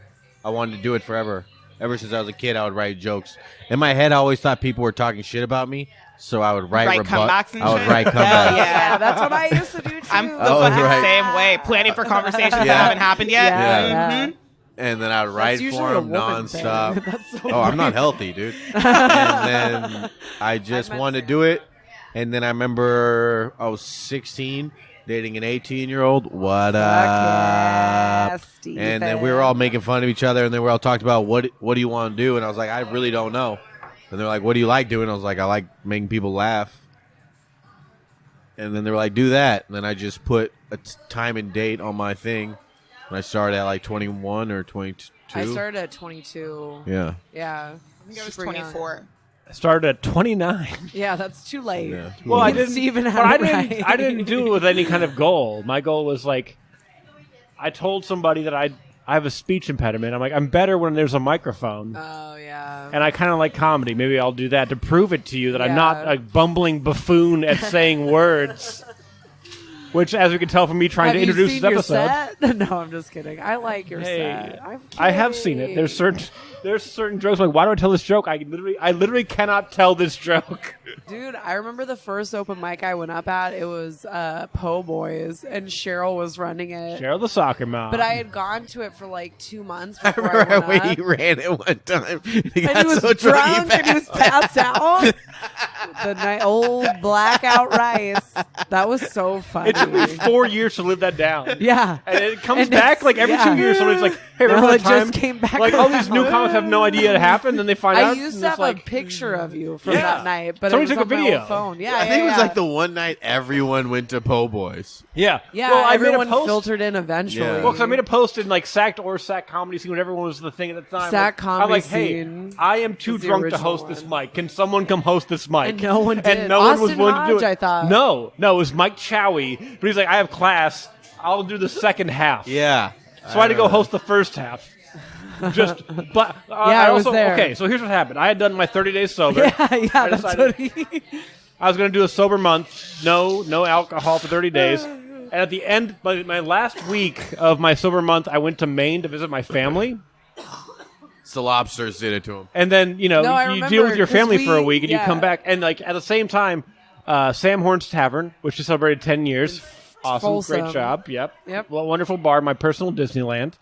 I wanted to do it forever. Ever since I was a kid, I would write jokes. In my head, I always thought people were talking shit about me, so I would write comebacks and I would shit? write Hell comebacks. yeah. Yeah, that's what I used to do too. I'm the Oh, fucking right. same way. Planning for conversations that Yeah. haven't happened yet. Yeah, Yeah. yeah. And then I would That's write usually for a them woman thing. nonstop. That's so Oh, I'm not weird. healthy, dude. And then I just meant wanted to to. do it. And then I remember I was 16, dating an 18-year-old. What yeah, up? And then we were all making fun of each other, and then we all talked about what do you want to do? And I was like, I really don't know. And they're like, what do you like doing? I was like, I like making people laugh. And then they were like, do that. And then I just put a time and date on my thing. And I started at like 21 or 22. I started at 22. Yeah. Yeah. I think I was Super young. 24. I started at 29. Yeah, that's too late. Yeah. Well, I didn't Steven but had it right. I didn't do it with any kind of goal. My goal was like, I told somebody that I have a speech impediment. I'm like, I'm better when there's a microphone. Oh, yeah. And I kind of like comedy. Maybe I'll do that to prove it to you that I'm not Yeah. a bumbling buffoon at saying words. Which, as we can tell from me trying to introduce seen this your episode. set? No, I'm just kidding. I like your set. I'm I have seen it. There's certain jokes. Like, why do I tell this joke? I literally cannot tell this joke. Dude, I remember the first open mic I went up at. It was Po Boys, and Cheryl was running it. Cheryl the soccer mom. But I had gone to it for like 2 months I before remember I went when up. he ran it one time. He got And he was so drunk and he was passed passed out. The old blackout rice. That was so funny. It took me 4 years to live that down. Yeah. And it comes And back it's- like every yeah. 2 years. Somebody's like, "Hey, No, remember it that time?" just came back Like all these new around. comics have no idea it happened, and they find out. I used and to it's have like, a picture of you from Yeah. that night, but Somebody it was took a on my video. old phone. Yeah, I think it was yeah. like the one night everyone went to Po Boys. Yeah. Yeah, Well, everyone I made a post. filtered in eventually. Yeah. Well, because I made a post in like Sacked or Sack Comedy Scene when everyone was the thing at the time. Sack I'm Comedy like, hey, Scene I am too was the drunk to original host this one. mic. Can someone come host this mic? And no one And did. no one was Austin willing to do Hodge, it. I thought. No, it was Mike Chowie. But he's like, I have class. I'll do the second half. Yeah. So I had to go host the first half. But I was also, there. Okay, so here's what happened. I had done my 30 days sober. Yeah, that's decided- what he... I was going to do a sober month, no alcohol for 30 days. And at the end, my last week of my sober month, I went to Maine to visit my family. It's the lobsters did it to him. And then, No, I you remember, deal with your 'cause family for a week and you yeah. come back. And like at the same time, Sam Horn's Tavern, which just celebrated 10 years. Awesome. Folsom. Great job. Yep. Yep. Well, wonderful bar, my personal Disneyland.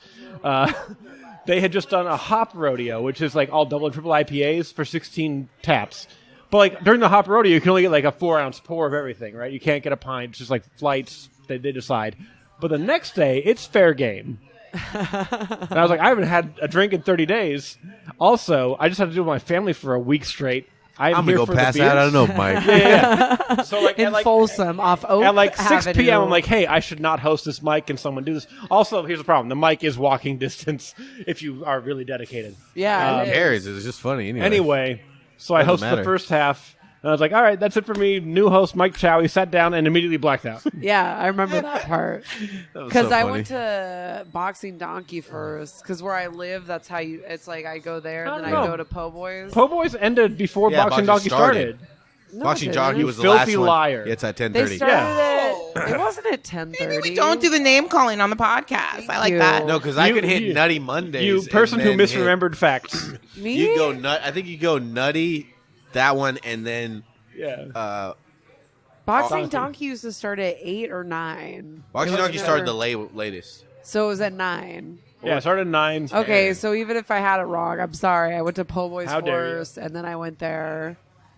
They had just done a hop rodeo, which is like all double and triple IPAs for 16 taps. But like during the hop rodeo, you can only get like a 4-ounce pour of everything, right? You can't get a pint. It's just like flights. They decide. But the next day, it's fair game. And I was like, I haven't had a drink in 30 days. Also, I just had to do it with my family for a week straight. I'm here going to for go the pass out. I beers. don't know, Mike. Yeah. So like in at like, Folsom off Oak at like 6 Avenue. p.m., I'm like, hey, I should not host this mic. Can someone do this? Also, here's the problem. The mic is walking distance if you are really dedicated. Yeah, Who it cares? It's just funny anyway. Anyway, so I Doesn't hosted matter. the first half. And I was like, all right, that's it for me. New host, Mike Chow. He sat down and immediately blacked out. Yeah, I remember that part. That was Because so I funny. went to Boxing Donkey first. Because where I live, that's how you. It's like I go there and then No. I go to Po Boys. Po Boys ended before Yeah, Boxing Boxing Donkey started. started. No, Boxing it Jockey didn't. was the Filthy last one. liar. Yeah, it's at They 10:30. started it wasn't at 10:30. Maybe we don't do the name calling on the podcast. I like you. that. No, because I You- could hit you- Nutty Mondays. You and person who then hit- misremembered facts. Me? You go nut. I think you go Nutty, that one, and then Yeah. Boxing Donkey used to start at 8 or 9. Boxing It was Donkey started the never- latest. So it was at 9. Yeah, I started at 9. Okay, so even if I had it wrong, I'm sorry. I went to Po Boys How dare you. first, and then I went there.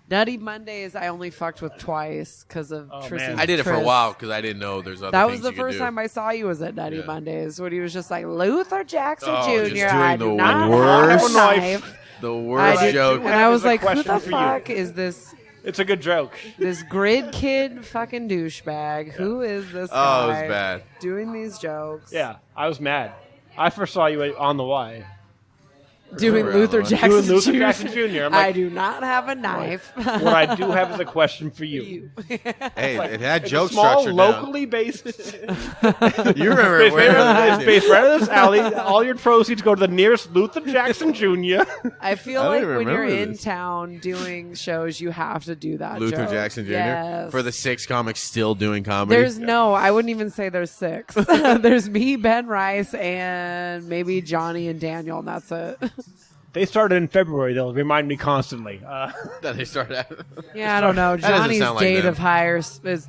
Nutty Mondays, I only fucked with twice because of Tristan. man. I did it for a Tris. while because I didn't know there's other That things was the you could first do. time I saw you was at Nutty Yeah. Mondays when he was just like Luther Jackson Oh, Jr. just doing I the do not worst- have a knife. The I worst did- joke. And I was Here's a like, who question the for you. fuck is this? It's a good joke. This grid kid fucking douchebag. Who is this guy? Oh, it was bad. Doing these jokes. Yeah, I was mad. I first saw you on the Y. Doing Remember Luther that one. Jackson Doing Luther Jr. Jackson Jr. I'm I like, do not have a knife. what I do have is a question for you. You. Hey, it had It's joke a small, structure locally based. You remember It's where based right in this alley. All your proceeds go to the nearest Luther Jackson Jr. I feel I don't like even when you're remember in this. town doing shows, you have to do that. Luther joke. Jackson Jr. Yes. For the 6 comics still doing comedy. There's no, I wouldn't even say there's 6. There's me, Ben Rice, and maybe Johnny and Daniel, and that's it. They started in February. They'll remind me constantly. that they started at. Yeah, I don't know. doesn't Johnny's sound like date them. of hire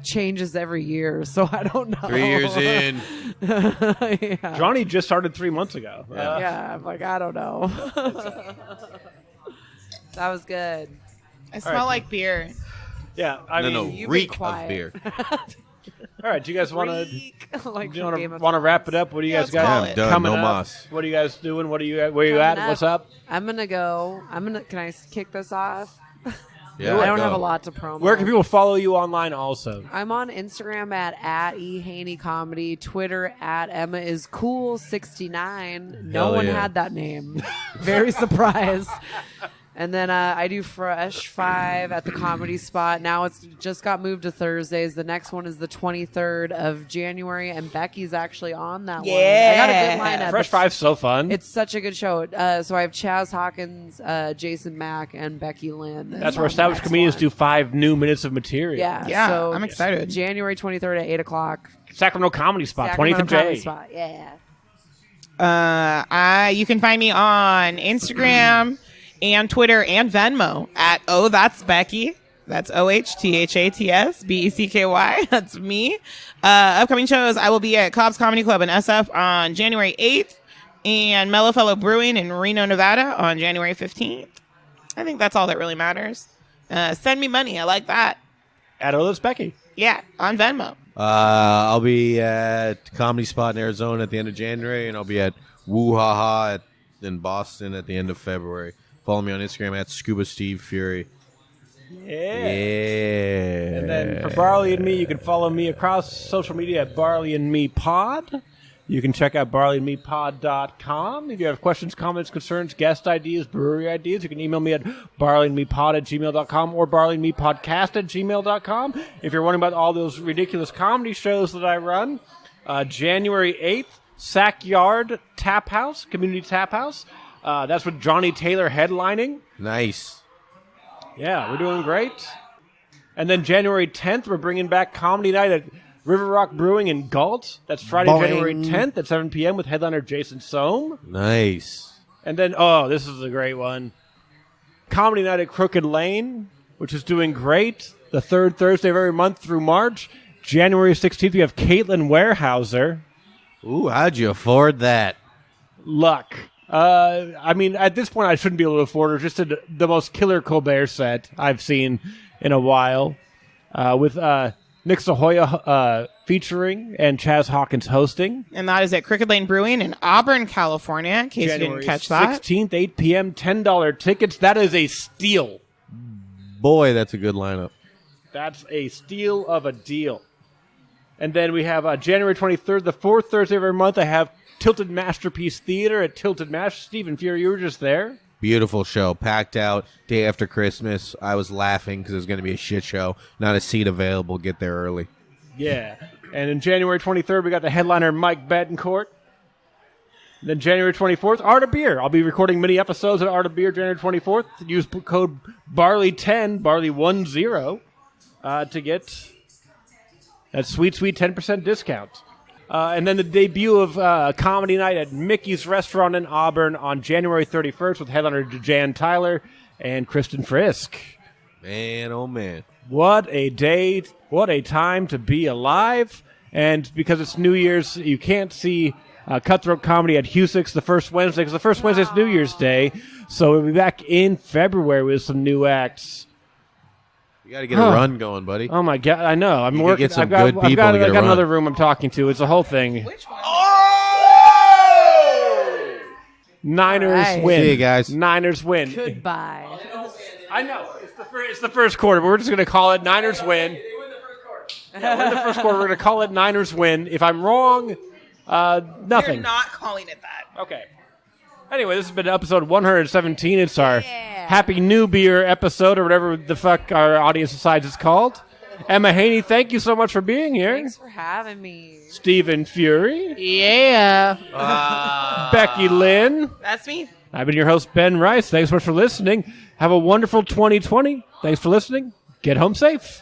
changes every year, so I don't know. 3 years in. Yeah. Johnny just started 3 months ago. Yeah, I'm like, I don't know. That was good. I smell like beer. Yeah, I mean, No, you be reek quiet. of beer. all right. Do you guys want to? Reek. Like Do you from Game of want to Thrones. wrap it up? What do you Yeah, guys let's call got it. Done. coming No up? moss. What are you guys doing? What are you? Where you Coming at? up. What's up? I'm gonna go. Can I kick this off? Yeah, I don't go. have a lot to promo. Where can people follow you online also? I'm on Instagram at @ehaneycomedy, Twitter at EmmaIsCool69. No Hell one yeah. had that name. Very surprised. And then I do Fresh 5 at the Comedy Spot. Now it's just got moved to Thursdays. The next one is the 23rd of January, and Becky's actually on that one. I got a good lineup. Fresh Five's so fun. It's such a good show. So I have Chaz Hawkins, Jason Mack, and Becky Lynn. That's where established comedians do 5 new minutes of material. Yeah, so I'm excited. January 23rd at 8 o'clock. Sacramento Comedy Spot, Sacramento 20th and Comedy J. Spot. Yeah. You can find me on Instagram and Twitter and Venmo at That's Becky. That's OHTHATS BECKY. That's me. Upcoming shows, I will be at Cobb's Comedy Club in SF on January 8th and Mellow Fellow Brewing in Reno, Nevada on January 15th. I think that's all that really matters. Send me money. I like that. At That's Becky. Yeah, on Venmo. I'll be at Comedy Spot in Arizona at the end of January, and I'll be at Woo Ha Ha in Boston at the end of February. Follow me on Instagram at Scuba Steve Fury. Yeah. Yeah. And then for Barley and Me, you can follow me across social media at Barley and Me Pod. You can check out barleyandmepod.com. If you have questions, comments, concerns, guest ideas, brewery ideas, you can email me at barleyandmepod@gmail.com or barleyandmepodcast@gmail.com. If you're wondering about all those ridiculous comedy shows that I run, January 8th, Sack Yard Tap House, Community Tap House. That's with Johnny Taylor headlining. Nice. Yeah, we're doing great. And then January 10th, we're bringing back Comedy Night at River Rock Brewing in Galt. That's Friday, Boing. January 10th at 7 p.m. with headliner Jason Sohm. Nice. And then, this is a great one. Comedy Night at Crooked Lane, which is doing great. The third Thursday of every month through March. January 16th, we have Caitlin Warehouser. Ooh, how'd you afford that? Luck. I mean, at this point, I shouldn't be able to afford her. Just the most killer Colbert set I've seen in a while, with Nick Sahoya featuring and Chaz Hawkins hosting. And that is at Crooked Lane Brewing in Auburn, California, in case you didn't catch that. 16th, 8 p.m., $10 tickets. That is a steal. Boy, that's a good lineup. That's a steal of a deal. And then we have January 23rd, the fourth Thursday of every month. I have Tilted Masterpiece Theater at Tilted Mash. Stephen Furey, you were just there. Beautiful show. Packed out. Day after Christmas. I was laughing because it was going to be a shit show. Not a seat available. Get there early. Yeah. And in January 23rd, we got the headliner Mike Betancourt. Then January 24th, Art of Beer. I'll be recording mini episodes at Art of Beer January 24th. Use code BARLEY10, BARLEY10, to get that sweet 10% discount. And then the debut of Comedy Night at Mickey's Restaurant in Auburn on January 31st with headliner Jan Tyler and Kristen Frisk. Man, oh man. What a day, what a time to be alive. And because it's New Year's, you can't see Cutthroat Comedy at Husick's the first Wednesday, because the first Wednesday is New Year's Day. So we'll be back in February with some new acts. You got to get a run going, buddy. Oh my God, I know. I'm You could working. get some I've got, good people I've got, to get I've a got run. another room I'm talking to. It's a whole thing. Which one? Niners right. win. See you guys. Niners win. Goodbye. I know. It's the first quarter. But we're just going to call it Niners win. Yeah, we're in the first quarter. We're going to call it Niners win. If I'm wrong, nothing. You're not calling it that. Okay. Anyway, this has been episode 117. It's our Happy New Beer episode, or whatever the fuck our audience decides it's called. Emma Haney, thank you so much for being here. Thanks for having me. Stephen Furey. Yeah. Becky Lynn. That's me. I've been your host, Ben Rice. Thanks so much for listening. Have a wonderful 2020. Thanks for listening. Get home safe.